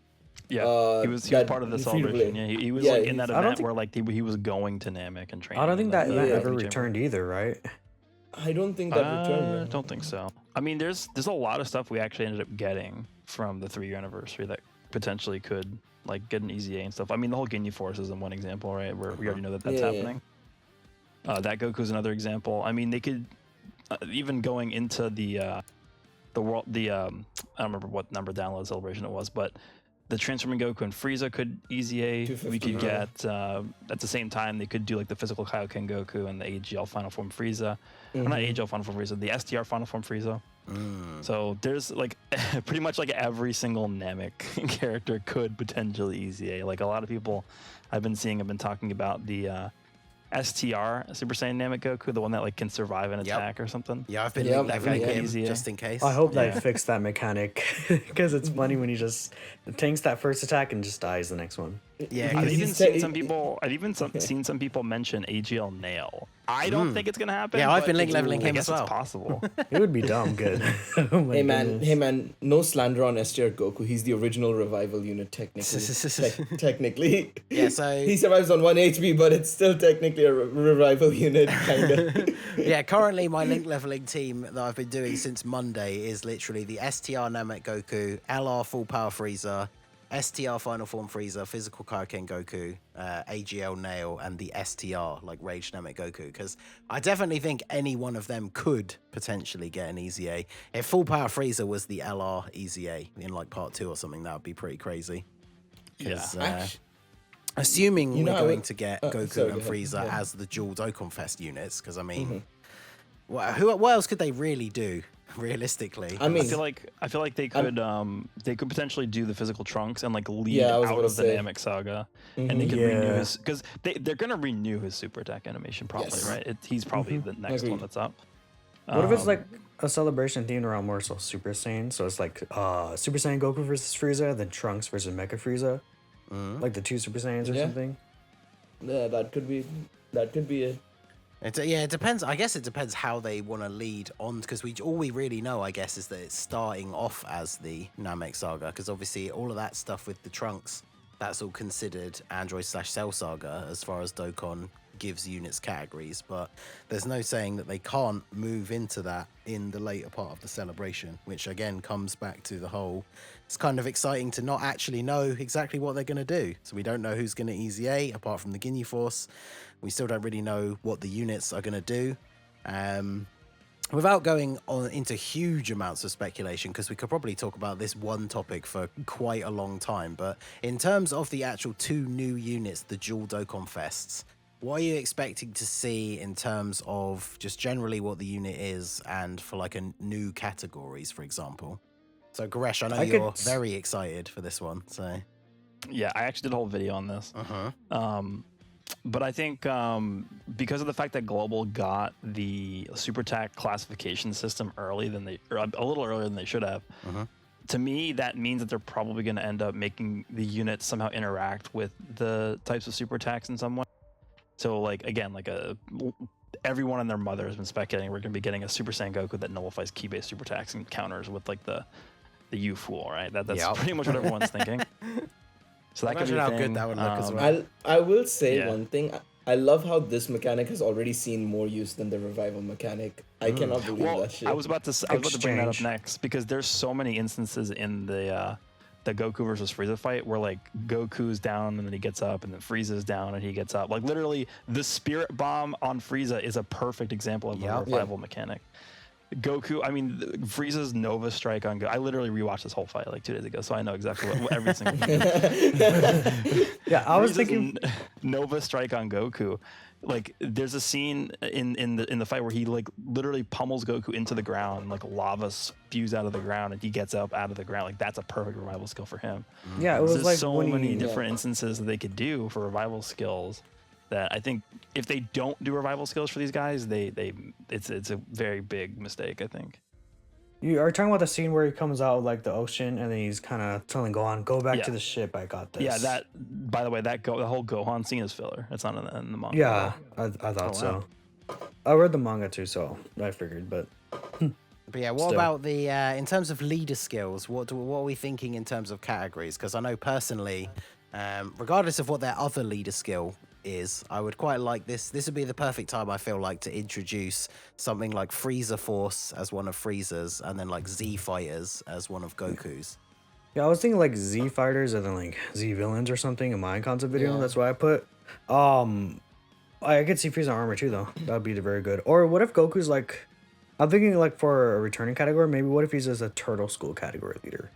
Yeah, he was that part of the free to celebration. play. Yeah, he was Yeah, like in that I don't event think- where like he was going to Namek and training. I don't think that like, event yeah. ever Chamber. returned either, right? I don't think that returned. I man. don't think so. I mean, there's a lot of stuff we actually ended up getting from the 3-year anniversary that potentially could like get an EZA and stuff. I mean, the whole Ginyu Force is one example, right? Where we already know that that's Yeah. happening. That Goku's another example. I mean, they could even going into the world. I don't remember what number download celebration it was, but the transforming Goku and Frieza could EZA. We 250, could get at the same time they could do like the physical Kaioken Goku and the AGL Final Form Frieza. Well, not AGL Final Form Frieza, the STR Final Form Frieza. So there's like pretty much like every single Namek character could potentially EZA. Like a lot of people I've been seeing have been talking about the STR Super Saiyan Namek Goku, the one that like can survive an Yep. attack or something. Yeah, I've been Yep, leveling that him EZA. just in case. I hope Yeah. they fix that mechanic because it's funny when he just tanks that first attack and just dies the next one. Yeah, I've 'cause even he's seen te- some people. I've even seen some people mention AGL Nail. I don't think it's gonna happen. Yeah, I've but been link it's- leveling I him guess as well. It's possible. It would be dumb good. Oh my goodness. Hey man, no slander on STR Goku. He's the original revival unit technically. Technically. Yeah, so- he survives on 1 HP, but it's still technically a revival unit, kind of. yeah, currently my link leveling team that I've been doing since Monday is literally the STR Namek Goku, LR Full Power Frieza, STR Final Form Frieza, Physical Kaioken Goku, AGL Nail, and the STR, like Rage Namek Goku. Because I definitely think any one of them could potentially get an EZA. If Full Power Frieza was the LR EZA in like part 2 or something, that would be pretty crazy. 'Cause, assuming You know, we're I going would- to get sorry, Goku go and ahead. Frieza Yeah. as the dual Dokkan Fest units, because I mean, what else could they really do realistically. I mean, I feel like they could potentially do the physical trunks and like lead Yeah, I was out about of to the say. Namek saga, and they could Yeah. renew his because they're gonna renew his super attack animation probably, Yes. right? He's probably the next one Agreed. that's up. What if it's Um, like a celebration themed around more so Super Saiyan? So it's like Super Saiyan Goku versus Frieza, then Trunks versus Mecha Frieza, like the two Super Saiyans or Yeah. something. Yeah, that could be it. It depends. I guess it depends how they want to lead on, because all we really know, I guess, is that it's starting off as the Namek Saga, because obviously all of that stuff with the Trunks, that's all considered Android/Cell Saga as far as Dokkan gives units categories, but there's no saying that they can't move into that in the later part of the celebration, which again comes back to the whole, it's kind of exciting to not actually know exactly what they're going to do. So we don't know who's going to EZA apart from the Ginyu Force. We still don't really know what the units are going to do. Without going on into huge amounts of speculation, because we could probably talk about this one topic for quite a long time, but in terms of the actual two new units, the dual Dokkan Fests, what are you expecting to see in terms of just generally what the unit is and for like a new categories, for example? So Goresh, I know you're very excited for this one, so... yeah, I actually did a whole video on this. But I think because of the fact that Global got the Super Attack classification system or a little earlier than they should have, to me that means that they're probably going to end up making the units somehow interact with the types of super attacks in some way. So like again, like everyone and their mother has been speculating we're going to be getting a Super Saiyan Goku that nullifies key-based super attacks and counters with like the U Fool, right? That's pretty much what everyone's thinking. So that could be how a thing. good that would look as well. I will say Yeah. one thing. I love how this mechanic has already seen more use than the revival mechanic. I cannot believe that shit. I was about to bring that up Exchange. next because there's so many instances in the Goku versus Frieza fight where like Goku's down and then he gets up, and then Frieza's down and he gets up. Like literally, the Spirit Bomb on Frieza is a perfect example of a revival mechanic. Goku, I mean, Frieza's Nova Strike on Goku. I literally rewatched this whole fight like 2 days ago, so I know exactly what every single thing. Yeah, I was Frieza's thinking. Nova Strike on Goku. Like, there's a scene in the fight where he like literally pummels Goku into the ground, like lava spews out of the ground, and he gets up out of the ground. Like that's a perfect revival skill for him. Yeah, it was There's like so when many he. different instances that they could do for revival skills that I think if they don't do revival skills for these guys, it's a very big mistake, I think. You are talking about the scene where he comes out of like the ocean and then he's kind of telling Gohan, "Go back to the ship. I got this." Yeah, that. By the way, the whole Gohan scene is filler. It's not in the manga. Yeah, I thought so. I read the manga too, so I figured. But yeah, what Still. about the in terms of leader skills? What are we thinking in terms of categories? Because I know personally, regardless of what their other leader skill is, I would quite like this. This would be the perfect time, I feel like, to introduce something like Frieza Force as one of Frieza's, and then like Z Fighters as one of Goku's. yeah, I was thinking like Z fighters and then like Z villains or something in my concept video. Yeah. That's what I put. I could see Frieza armor too, though. That would be very good. Or what if Goku's like? I'm thinking like for a returning category. Maybe what if he's as a Turtle School category leader?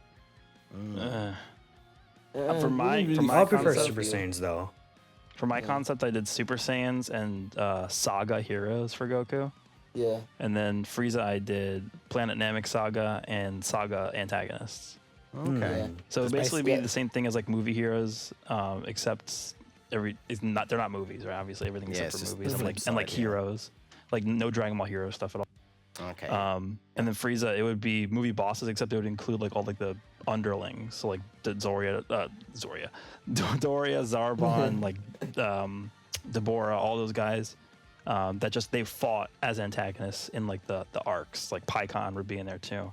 For my I'll prefer concept, Super Saiyans though. For my concept, I did Super Saiyans and Saga heroes for Goku. Yeah. And then Frieza, I did Planet Namek Saga and Saga antagonists. Okay. So it'd Just basically be basically- the same thing as like movie heroes, except they're not movies, right? Obviously, everything Yeah, except it's for just movies the and flip like side, yeah. heroes, like no Dragon Ball hero stuff at all. Okay. And then Frieza, it would be movie bosses, except it would include like all like the underlings, so like Doria, Zarbon, like Deborah, all those guys that just they fought as antagonists in like the arcs. Like Pycon would be in there too.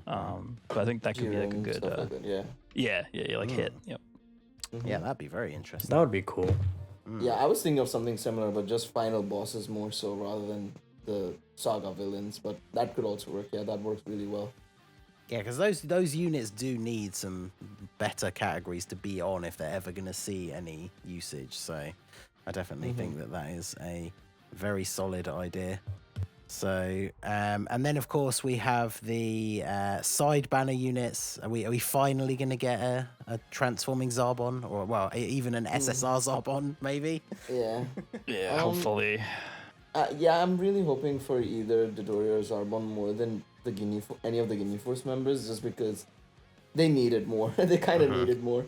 But I think that could be like a good, Stuff like that, yeah. yeah, like hit. Yep. Yeah, that'd be very interesting. That would be cool. Yeah, I was thinking of something similar, but just final bosses more so rather than the Saga villains. But that could also work. Yeah, that works really well. Yeah, because those units do need some better categories to be on if they're ever going to see any usage. So I definitely think that is a very solid idea. So, and then of course we have the side banner units. Are we finally going to get a transforming Zarbon, or well, even an SSR Zarbon, maybe? Yeah. Yeah, hopefully. Yeah, I'm really hoping for either Dodoria or Zarbon more than any of the Ginyu Force members, just because they needed more. They kind of needed more.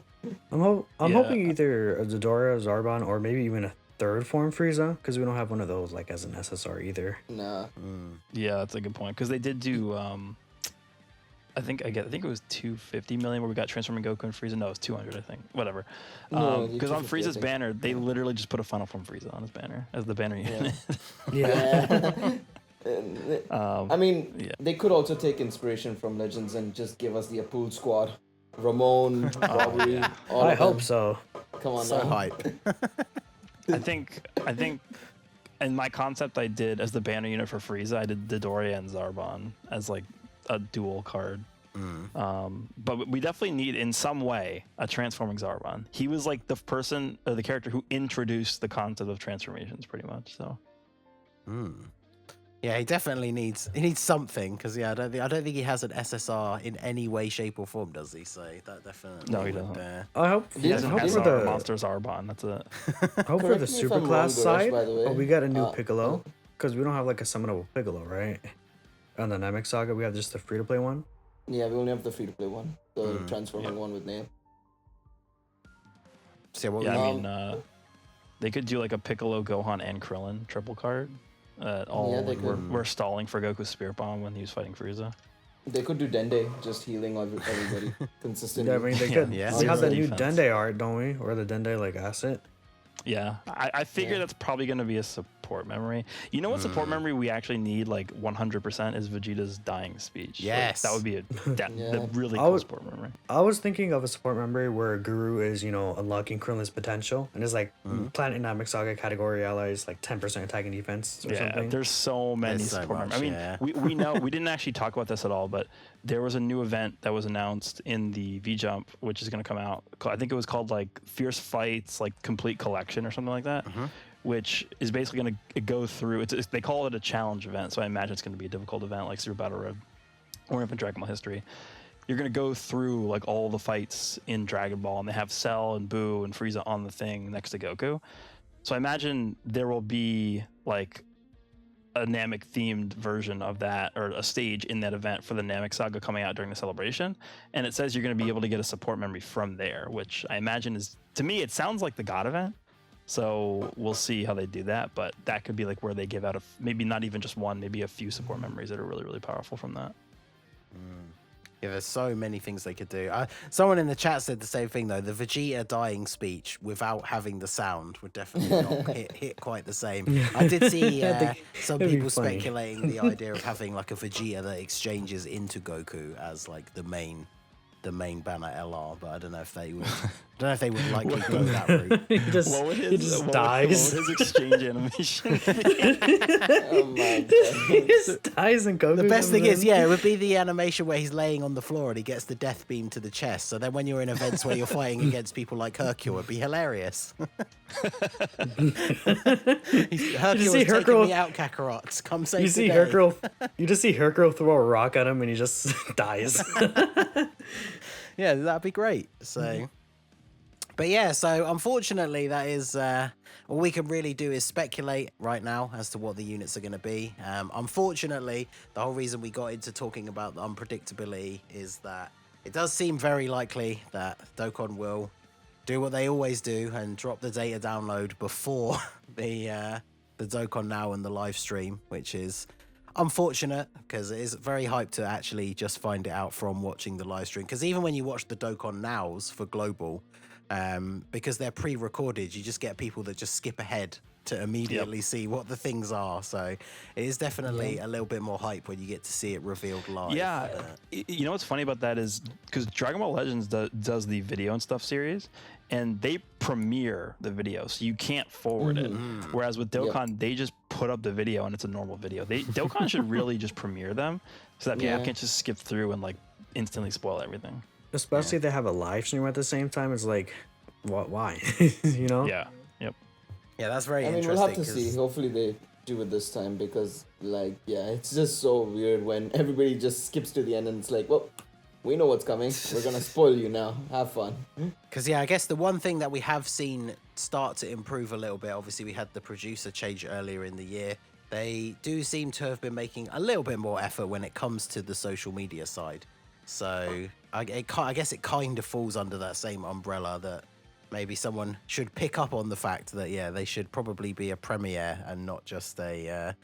I'm Yeah. hoping either a Zedora, Zarbon, or maybe even a third form Frieza, because we don't have one of those like as an SSR either. Nah. Yeah, that's a good point because they did do. I think it was 250 million where we got transforming Goku and Frieza. No, it was 200, I think. Whatever. No, Because on 250, I Frieza's think. banner, they literally just put a final form Frieza on his banner as the banner unit. Yeah. I mean, Yeah. they could also take inspiration from Legends and just give us the Apul squad. Ramon, Robbery, all I of hope them. so. Come on So now. hype. I think in my concept I did as the banner unit for Frieza, I did Dodoria and Zarbon as like a dual card. But we definitely need in some way a transforming Zarbon. He was like the person or the character who introduced the concept of transformations pretty much. So Yeah, he definitely needs something because I don't think he has an SSR in any way, shape, or form, does he? So that definitely No, he would, doesn't. I hope. he has I an hope for SR the monster Zarbon. That's it. I hope for Correct the me if I'm super wrong, class Goresh, side. by the way. But we got a new Uh, Piccolo because we don't have like a summonable Piccolo, right? On the Namek Saga, we have just the free to play one. Yeah, we only have the free-to-play one. The transforming one with name. So what Yeah, we I mean, they could do like a Piccolo, Gohan, and Krillin triple card. All Yeah, they like, could. we're stalling for Goku's Spirit Bomb when he was fighting Frieza. They could do Dende, just healing everybody consistently. Yeah, I mean they Yeah, could. yeah. We have the Zero new defense. Dende art, don't we? Or the Dende like asset. Yeah, I figure Yeah. that's probably going to be a support memory. You know what support memory we actually need like 100% is Vegeta's dying speech. Like, Yes. that would be a Yeah. really I cool would- support memory. I was thinking of a support memory where Guru is, unlocking Krillin's potential and is like Planet Namek Saga category allies like 10% attack and defense or Yeah, something. there's so many There's so support much, memory. I mean, yeah. we know we didn't actually talk about this at all, but there was a new event that was announced in the V Jump, which is going to come out. I think it was called like Fierce Fights, like Complete Collection or something like that. Which is basically going to go through. They call it a challenge event, so I imagine it's going to be a difficult event like Super Battle Road or even Dragon Ball History. You're going to go through like all the fights in Dragon Ball, and they have Cell and Boo and Frieza on the thing next to Goku. So I imagine there will be like a Namek themed version of that or a stage in that event for the Namek Saga coming out during the celebration. And it says you're going to be able to get a support memory from there, which I imagine is, to me, it sounds like the God event. So we'll see how they do that, but that could be like where they give out maybe not even just one, maybe a few support memories that are really, really powerful from that. Yeah, there's so many things they could do. Someone in the chat said the same thing though. The Vegeta dying speech without having the sound would definitely not hit quite the same. I did see some it'd be people funny. speculating the idea of having like a Vegeta that exchanges into Goku as like the main banner LR, but I don't know if they would. I don't know if they would likely go that route. he just dies. What would his exchange animation be? Oh my god. He just dies and Goku. The best comes thing is, in. yeah, it would be the animation where he's laying on the floor and he gets the death beam to the chest. So then when you're in events where you're fighting against people like Hercule, it'd be hilarious. Hercule see is taking Hercule- me out, Kakarot. Come save You the see day. Hercule. You just see Hercule throw a rock at him and he just dies. Yeah, that'd be great. So, but yeah, so unfortunately, that is all we can really do is speculate right now as to what the units are going to be. Unfortunately, the whole reason we got into talking about the unpredictability is that it does seem very likely that Dokkan will do what they always do and drop the data download before the Dokkan Now and the live stream, which is unfortunate because it is very hyped to actually just find it out from watching the live stream. Because even when you watch the Dokkan Nows for global, because they're pre-recorded, you just get people that just skip ahead to immediately see what the things are. So it is definitely a little bit more hype when you get to see it revealed live. Yeah, you know what's funny about that is because Dragon Ball Legends does the video and stuff series, and they premiere the video, so you can't forward it. Whereas with Dokkan, they just put up the video and it's a normal video. Dokkan should really just premiere them so that people Yeah. can't just skip through and like instantly spoil everything. Especially if they have a live stream at the same time. It's like, what? Why? you know? Yeah. Yep. Yeah, that's very I mean, interesting. we'll have to see. Hopefully they do it this time because, like, yeah, it's just so weird when everybody just skips to the end and it's like, well, we know what's coming. We're gonna spoil you now. Have fun. Because, yeah, I guess the one thing that we have seen start to improve a little bit, obviously we had the producer change earlier in the year, they do seem to have been making a little bit more effort when it comes to the social media side. So I guess it kind of falls under that same umbrella that maybe someone should pick up on the fact that, yeah, they should probably be a premiere and not just a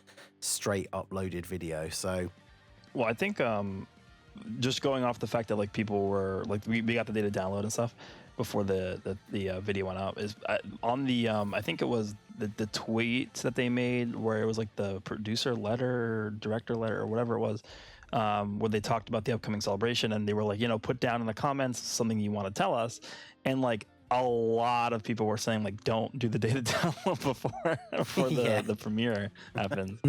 straight uploaded video. So, well, I think just going off the fact that like people were like we got the data download and stuff before the video went up is on the I think it was the tweets that they made where it was like the producer letter or director letter or whatever it was, where they talked about the upcoming celebration and they were like, put down in the comments something you want to tell us, and like a lot of people were saying like don't do the data download before the premiere happens.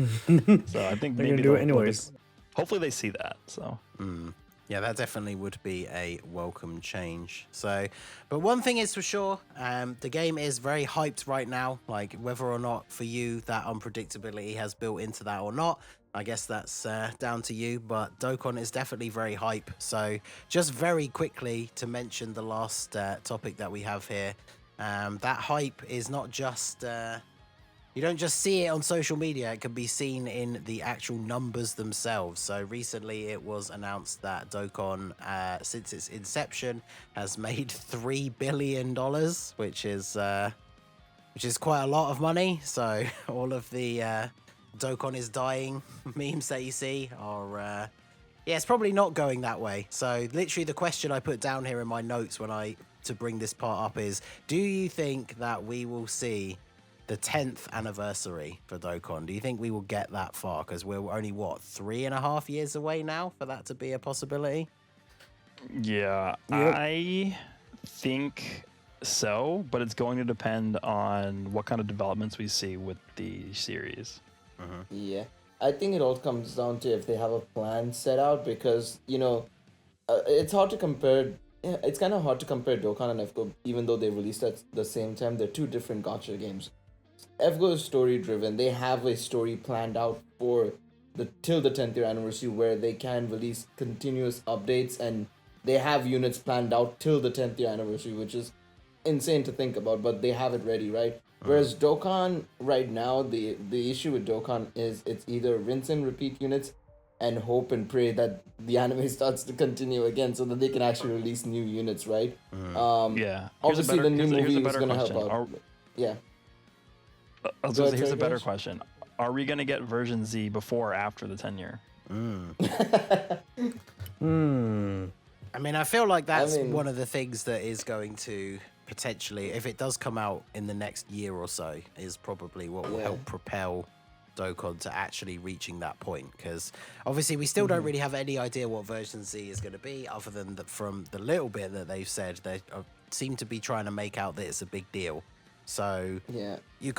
So I think They're maybe gonna do it anyways. Hopefully they see that. So. Yeah, that definitely would be a welcome change. So, but one thing is for sure, the game is very hyped right now. Like whether or not for you that unpredictability has built into that or not, I guess that's down to you. But Dokkan is definitely very hype. So just very quickly to mention the last topic that we have here, that hype is not just... you don't just see it on social media, it can be seen in the actual numbers themselves. So recently it was announced that Dokkan, since its inception, has made $3 billion, which is quite a lot of money. So all of the Dokkan is dying memes that you see are, yeah, it's probably not going that way. So literally the question I put down here in my notes to bring this part up is, do you think that we will see the 10th anniversary for Dokkan? Do you think we will get that far? Because we're only, 3.5 years away now for that to be a possibility? Yeah, Yep. I think so, but it's going to depend on what kind of developments we see with the series. Yeah, I think it all comes down to if they have a plan set out, because it's hard to compare. Yeah, it's kind of hard to compare Dokkan and FGO, even though they released at the same time. They're two different gacha games. FGO is story driven. They have a story planned out for till the 10th year anniversary, where they can release continuous updates, and they have units planned out till the 10th year anniversary, which is insane to think about, but they have it ready, right? Whereas Dokkan right now, the issue with Dokkan is it's either rinse and repeat units and hope and pray that the anime starts to continue again so that they can actually release new units, right? Yeah. Obviously the new movie is better going to help question. out. Yeah. I was Go gonna ahead, say, here's a sorry, better Goresh. question. Are we going to get version Z before or after the 10 year? I mean, I feel like that's mean- one of the things that is going to potentially, if it does come out in the next year or so, is probably what will Yeah. help propel Dokkan to actually reaching that point. Because obviously we still don't really have any idea what version Z is going to be, other than that from the little bit that they've said, they seem to be trying to make out that it's a big deal. So Yeah. you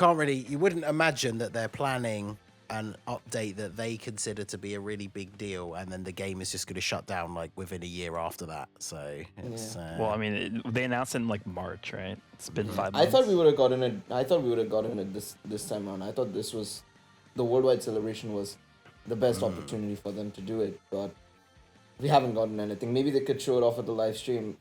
wouldn't imagine that they're planning an update that they consider to be a really big deal, and then the game is just going to shut down like within a year after that. So it's Well, I mean, they announced in like March, right? It's been 5 I months. thought we would have gotten it. I thought we would have gotten it this time around. I thought this was the worldwide celebration was the best opportunity for them to do it, but we haven't gotten anything. Maybe they could show it off at the live stream.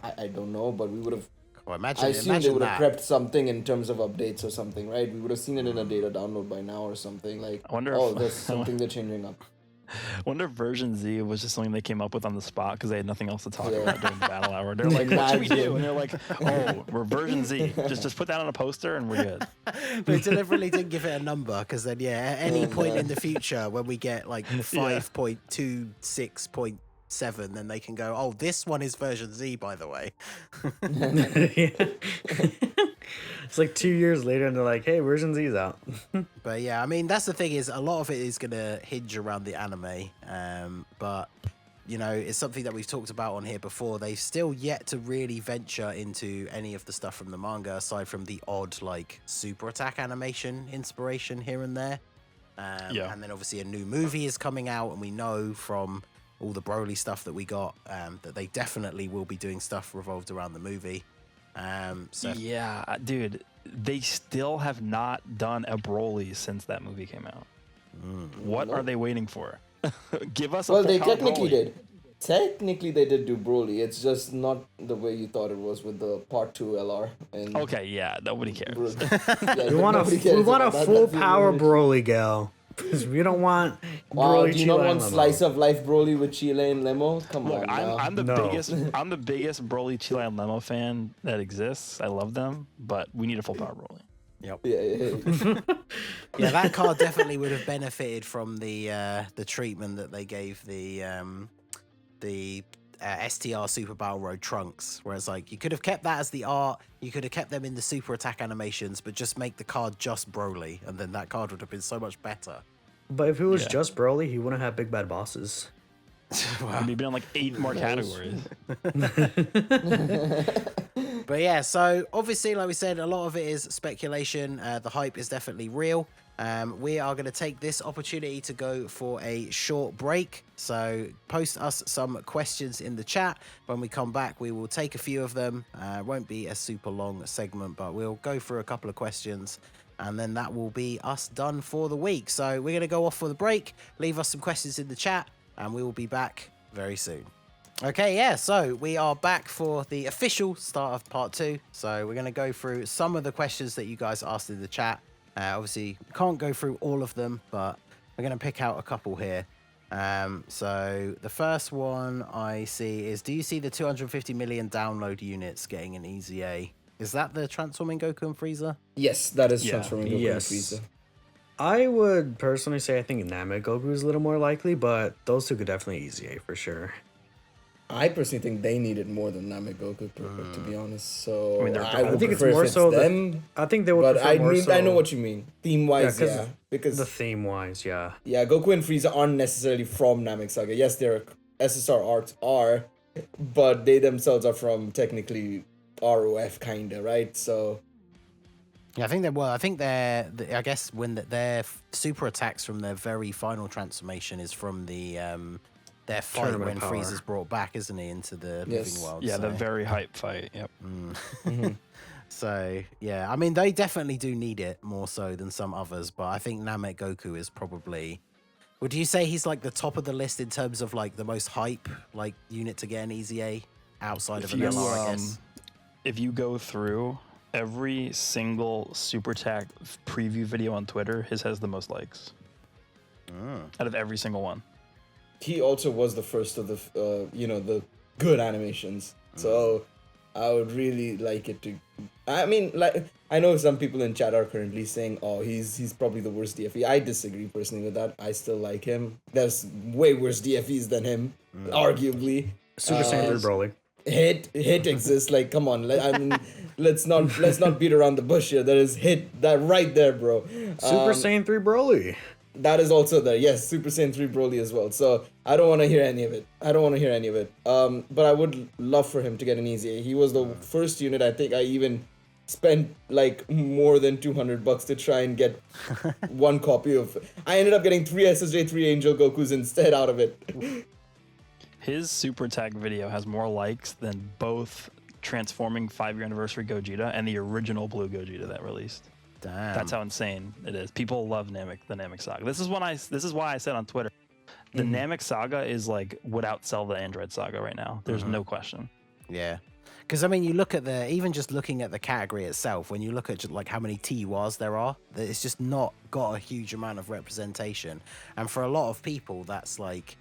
I don't know, but we would have. well, I imagine assume they would have that. prepped something in terms of updates or something, right? We would have seen it in a data download by now or something. Like, I wonder oh, if- there's something they're changing up. I wonder if version Z was just something they came up with on the spot because they had nothing else to talk Yeah. about during the battle hour. They're like, what should we do? Imagine. And they're like, oh, we're version Z. Just put that on a poster and we're good. They deliberately didn't give it a number, because then at any Oh, point no. in the future when we get like 5.26.7, then they can go, oh, this one is version Z, by the way. It's like 2 years later, and they're like, "Hey, version Z's out." But yeah, I mean, that's the thing, is a lot of it is going to hinge around the anime. But, it's something that we've talked about on here before. They've still yet to really venture into any of the stuff from the manga, aside from the odd, like, super attack animation inspiration here and there. Yeah. And then obviously a new movie is coming out, and we know from all the Broly stuff that we got that they definitely will be doing stuff revolved around the movie. So Yeah, dude, they still have not done a Broly since that movie came out. What are they waiting for? Give us a Well, they full-on technically Broly. did. Technically, they did do Broly. It's just not the way you thought it was with the Part 2 LR. And Okay, yeah, nobody cares. Yeah, We want nobody cares a about that. full That's the power limit. Broly gal. Because we don't want Wow, Broly do you not Chile want and Limo. slice of life Broly with Chile and Limo? Come Look, on I'm, now. I'm the No. I'm the biggest Broly Chile and Lemo fan that exists. I love them, but we need a full power Broly. Yep. Yeah. Yeah, that card definitely would have benefited from the treatment that they gave the STR Super Battle Road Trunks, whereas like you could have kept that as the art, you could have kept them in the super attack animations, but just make the card just Broly, and then that card would have been so much better. But if it was Yeah. just Broly, he wouldn't have big bad bosses. Wow. We've been on like 8 more categories. But yeah, so obviously, like we said, a lot of it is speculation. The hype is definitely real. We are going to take this opportunity to go for a short break. So post us some questions in the chat. When we come back, we will take a few of them. It won't be a super long segment, but we'll go through a couple of questions. And then that will be us done for the week. So we're going to go off for the break. Leave us some questions in the chat. And we will be back very soon. Okay, yeah, so we are back for the official start of part 2. So we're going to go through some of the questions that you guys asked in the chat. Obviously, can't go through all of them, but we're going to pick out a couple here. So the first one I see is, do you see the 250 million download units getting an EZA? Is that the Transforming Goku and Frieza? Yes, that is Yeah. transforming Goku Yes. and Frieza. I would personally say I think Namek Goku is a little more likely, but those two could definitely EZA for sure. I personally think they need it more than Namek Goku, to be honest. So I mean, they're I would I think it's prefer more if so them. I think they would But prefer I more mean, so I know what you mean. Theme wise, 'cause yeah, because the theme wise, yeah. yeah, Goku and Frieza aren't necessarily from Namek Saga. Yes, their SSR arcs are, but they themselves are from technically ROF kinda, right? So Yeah, I think they were. I think I guess when their super attacks from their very final transformation is from the their fight Tournament when power. Frieza's brought back, isn't he, into the Yes. living world? Yeah, so. the very hype fight. Yep. So yeah, I mean they definitely do need it more so than some others, but I think Namek Goku is probably. Would you say he's like the top of the list in terms of like the most hype like unit to get an EZA outside of an LR? I guess. If you go through every single Super Attack preview video on Twitter, his has the most likes. Out of every single one. he also was the first of the the good animations. So I would really like it to. I mean, like I know some people in chat are currently saying, "Oh, he's probably the worst DFE." I disagree personally with that. I still like him. There's way worse DFEs than him, arguably. Super Saiyan 3 Broly. Hit exists. Like, come on. I mean, let's not beat around the bush here. There is hit that right there, bro. Super Saiyan 3 Broly. That is also there. Yes, Super Saiyan 3 Broly as well. So I don't want to hear any of it. But I would love for him to get an EZA. He was the first unit I think I even spent like more than $200 to try and get one copy of. I ended up getting 3 SSJ, 3 Angel Gokus instead out of it. His Super Attack video has more likes than both Transforming 5-year anniversary Gogeta and the original Blue Gogeta that released. Damn. That's how insane it is. People love the Namek Saga. This is why I said on Twitter, the Namek Saga is like would outsell the Android Saga right now. There's no question. Yeah. Because, I mean, you look at even just looking at the category itself, when you look at like how many TURs there are, it's just not got a huge amount of representation. And for a lot of people, that's like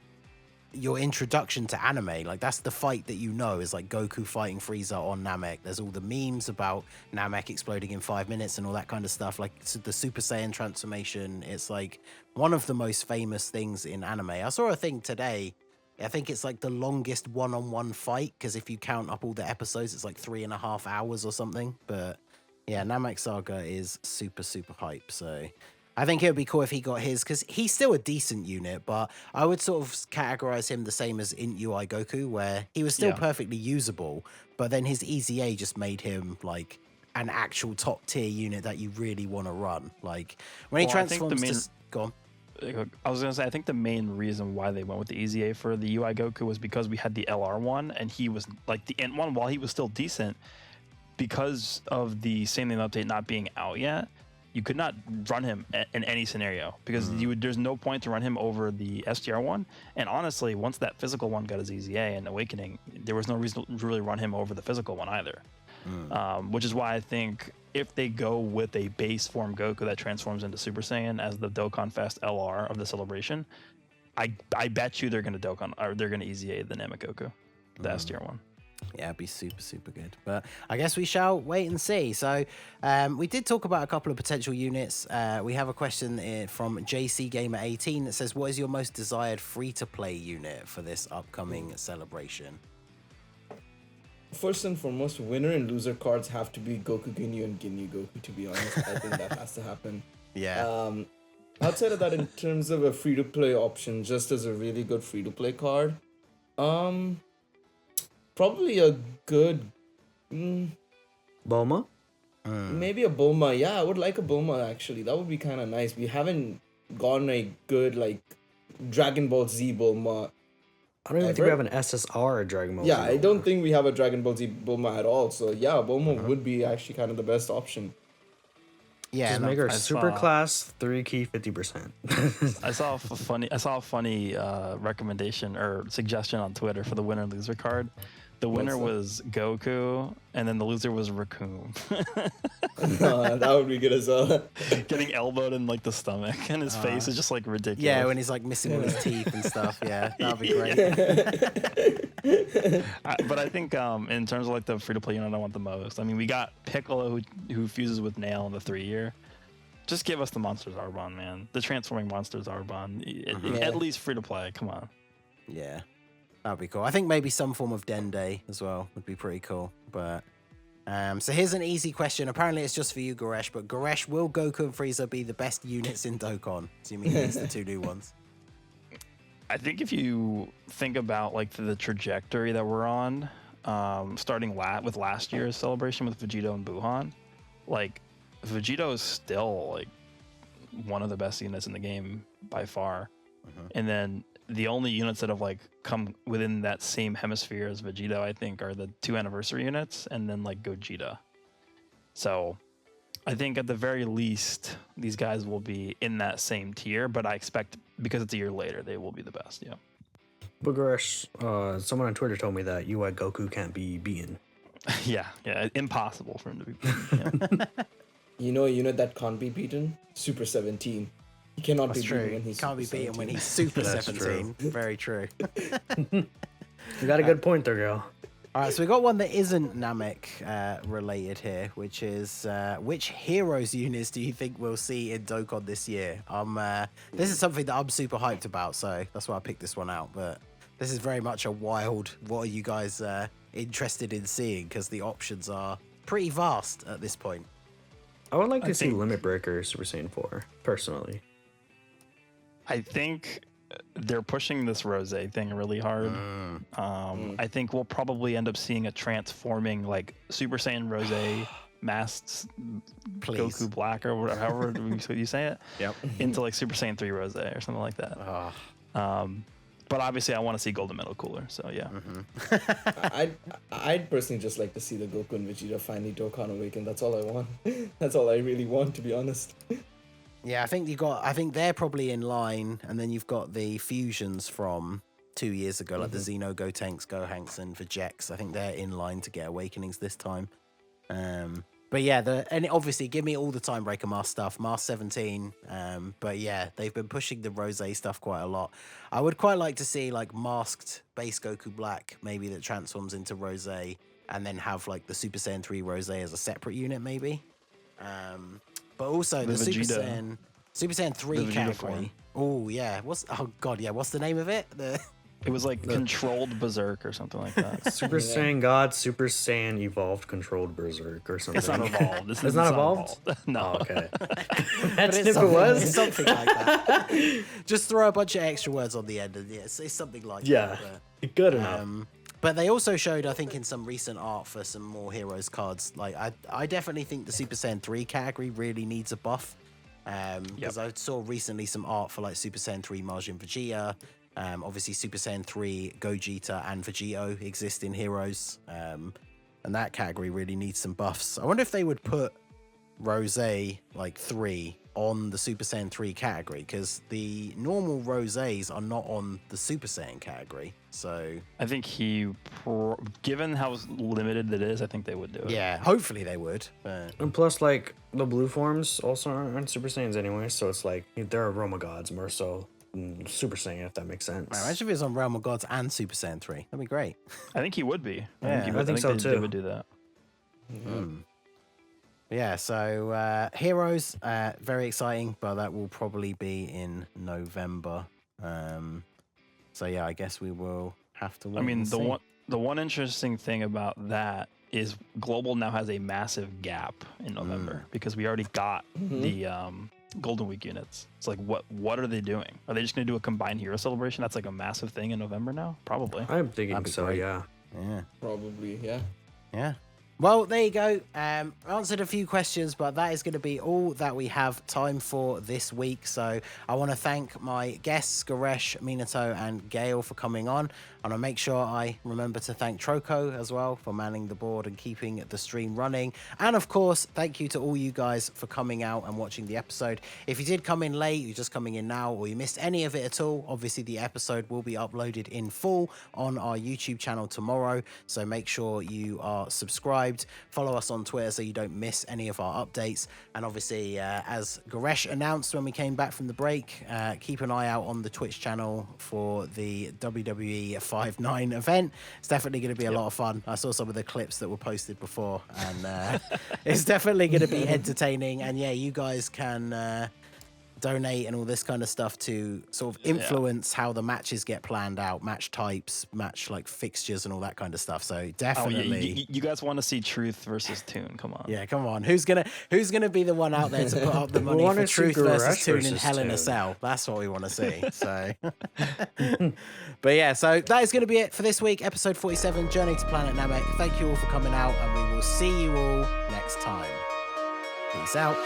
your introduction to anime. Like, that's the fight that you know is like Goku fighting Frieza on Namek. There's all the memes about Namek exploding in 5 minutes and all that kind of stuff. Like, the Super Saiyan transformation, it's like one of the most famous things in anime. I saw a thing today. I think it's like the longest one-on-one fight, because if you count up all the episodes, it's like 3.5 hours or something. But yeah, Namek Saga is super, super hype. So I think it would be cool if he got his, because he's still a decent unit, but I would sort of categorize him the same as Int UI Goku, where he was still perfectly usable, but then his EZA just made him like an actual top tier unit that you really want to run. Like when he transforms go on. I was gonna say, I think the main reason why they went with the EZA for the UI Goku was because we had the LR one, and he was like the Int one, while he was still decent, because of the Saiyan update not being out yet. you could not run him in any scenario because there's no point to run him over the STR one. And honestly, once that physical one got his EZA and Awakening, there was no reason to really run him over the physical one either. Which is why I think if they go with a base form Goku that transforms into Super Saiyan as the Dokkan Fest LR of the celebration, I bet you they're going to Dokkan or they're going to EZA the Namek Goku, the STR one. Yeah, it'd be super, super good. But I guess we shall wait and see. So we did talk about a couple of potential units. We have a question from JC Gamer 18 that says, what is your most desired free-to-play unit for this upcoming celebration? First and foremost, winner and loser cards have to be Goku Ginyu and Ginyu Goku, to be honest. I think that has to happen. Yeah. Outside of that, in terms of a free-to-play option, just as a really good free-to-play card, probably a good... Bulma? Maybe a Bulma. Yeah, I would like a Bulma, actually. That would be kind of nice. We haven't gotten a good, like, Dragon Ball Z Bulma. I don't even think we have an SSR Dragon Ball Z Yeah, I Bulma. don't think we have a Dragon Ball Z Bulma at all. So, yeah, Bulma would be actually kind of the best option. Yeah, Just no, make her I super saw- class 3 key 50%. I saw a funny recommendation or suggestion on Twitter for the winner and loser card. The winner was Goku, and then the loser was Raccoon. That would be good as well. Getting elbowed in like the stomach, and his face is just like ridiculous. Yeah, when he's like missing all his teeth and stuff. Yeah, that'd be great. But I think in terms of like the free-to-play unit I want the most, I mean, we got Piccolo who fuses with Nail in the 3-year. Just give us the Monsters Arbonne, man. The transforming Monsters Arbonne. At least free-to-play, come on. Yeah, that'd be cool. I think maybe some form of Dende as well would be pretty cool. But so here's an easy question. Apparently it's just for you, Goresh. But Goresh, will Goku and Frieza be the best units in Dokkan? Assuming he needs the 2 new ones. I think if you think about like the trajectory that we're on, starting with last year's celebration with Vegito and Buhan, like Vegito is still like one of the best units in the game by far. And then the only units that have like come within that same hemisphere as Vegito, I think, are the 2 anniversary units and then like Gogeta. So I think at the very least, these guys will be in that same tier, but I expect because it's a year later, they will be the best. Yeah. But Goresh, someone on Twitter told me that UI Goku can't be beaten. yeah. Impossible for him to be beaten. Yeah. You know a unit that can't be beaten? Super 17. He cannot That's be true. beaten when he's Can't be Super beaten when 17. he's Super That's 17. Very true. You got a good point there, girl. All right, so we got one that isn't Namek related here, which is which heroes units do you think we'll see in Dokkan this year? This is something that I'm super hyped about, so that's why I picked this one out. But this is very much a wild. What are you guys interested in seeing? Because the options are pretty vast at this point. I would like to see think- Limit Breaker Super Saiyan 4, personally. I think they're pushing this Rose thing really hard. I think we'll probably end up seeing a transforming like Super Saiyan Rose Masked Please. Goku Black or whatever, however you say it, Yep. into like Super Saiyan 3 Rose or something like that. But obviously, I want to see Golden Metal Cooler. So yeah. I'd personally just like to see the Goku and Vegeta finally Dokkan awaken. That's all I want. That's all I really want, to be honest. Yeah, I think they're probably in line, and then you've got the fusions from 2 years ago, like the Xeno Gotenks, Gohanks, and Vegeks. I think they're in line to get awakenings this time. But yeah, and obviously give me all the Time Breaker Mask stuff, Mask 17. But yeah, they've been pushing the Rose stuff quite a lot. I would quite like to see like masked base Goku Black, maybe that transforms into Rose, and then have like the Super Saiyan 3 Rose as a separate unit, maybe. But also the Super Vegeta. Saiyan 3 The Vegeta category. form. Oh yeah, what's the name of it? It was like Controlled Berserk or something like that. Super Saiyan God, Super Saiyan Evolved Controlled Berserk or something. It's not evolved. It's not evolved? No. Oh, okay. But Imagine it's if it was. something like that. Just throw a bunch of extra words on the end, and it's something like Yeah, that. good enough. But they also showed, I think, in some recent art for some more Heroes cards. Like, I definitely think the Super Saiyan 3 category really needs a buff. Because I saw recently some art for like Super Saiyan 3 Majin Vegeta. Obviously, Super Saiyan 3 Gogeta and Vegito exist in Heroes. And that category really needs some buffs. I wonder if they would put Rose like 3 on the Super Saiyan 3 category, because the normal Rosés are not on the Super Saiyan category. So I think given how limited it is, I think they would do it. yeah, hopefully they would. But And plus, like, the blue forms also aren't Super Saiyans anyway, so it's like they're Roma gods more so than Super Saiyan, if that makes sense. man, imagine if it was on Realm of Gods and Super Saiyan 3. That'd be great. I think he would be. Yeah, I think so they too. would do that. Yeah, so Heroes, very exciting, but that will probably be in November. So yeah, I guess we will have to wait. I mean, and the see. one interesting thing about that is Global now has a massive gap in November because we already got the Golden Week units. It's like, what are they doing? Are they just going to do a combined hero celebration? That's like a massive thing in November now? Probably. I'm thinking That'd be so, great. yeah. Yeah. Probably, yeah. Yeah. Well, there you go. Answered a few questions, but that is going to be all that we have time for this week. So I want to thank my guests, Goresh, Minato, and Gale for coming on. And I'll make sure I remember to thank Troco as well for manning the board and keeping the stream running. And of course, thank you to all you guys for coming out and watching the episode. If you did come in late, you're just coming in now, or you missed any of it at all, obviously the episode will be uploaded in full on our YouTube channel tomorrow. So make sure you are subscribed. Follow us on Twitter so you don't miss any of our updates. And obviously, as Goresh announced when we came back from the break, keep an eye out on the Twitch channel for the WWE 5-9 event. It's definitely going to be a lot of fun. I saw some of the clips that were posted before, and it's definitely going to be entertaining. And yeah, you guys can donate and all this kind of stuff to sort of influence how the matches get planned out, match types, match like fixtures and all that kind of stuff. So definitely, you guys want to see Truth versus Toon? Come on. yeah, come on. Who's gonna be the one out there to put up the money wanna for see Truth versus Goresh Toon in versus Hell in a Toon. Cell? That's what we want to see. So, but yeah, so that is going to be it for this week, episode 47, Journey to Planet Namek. Thank you all for coming out, and we will see you all next time. Peace out.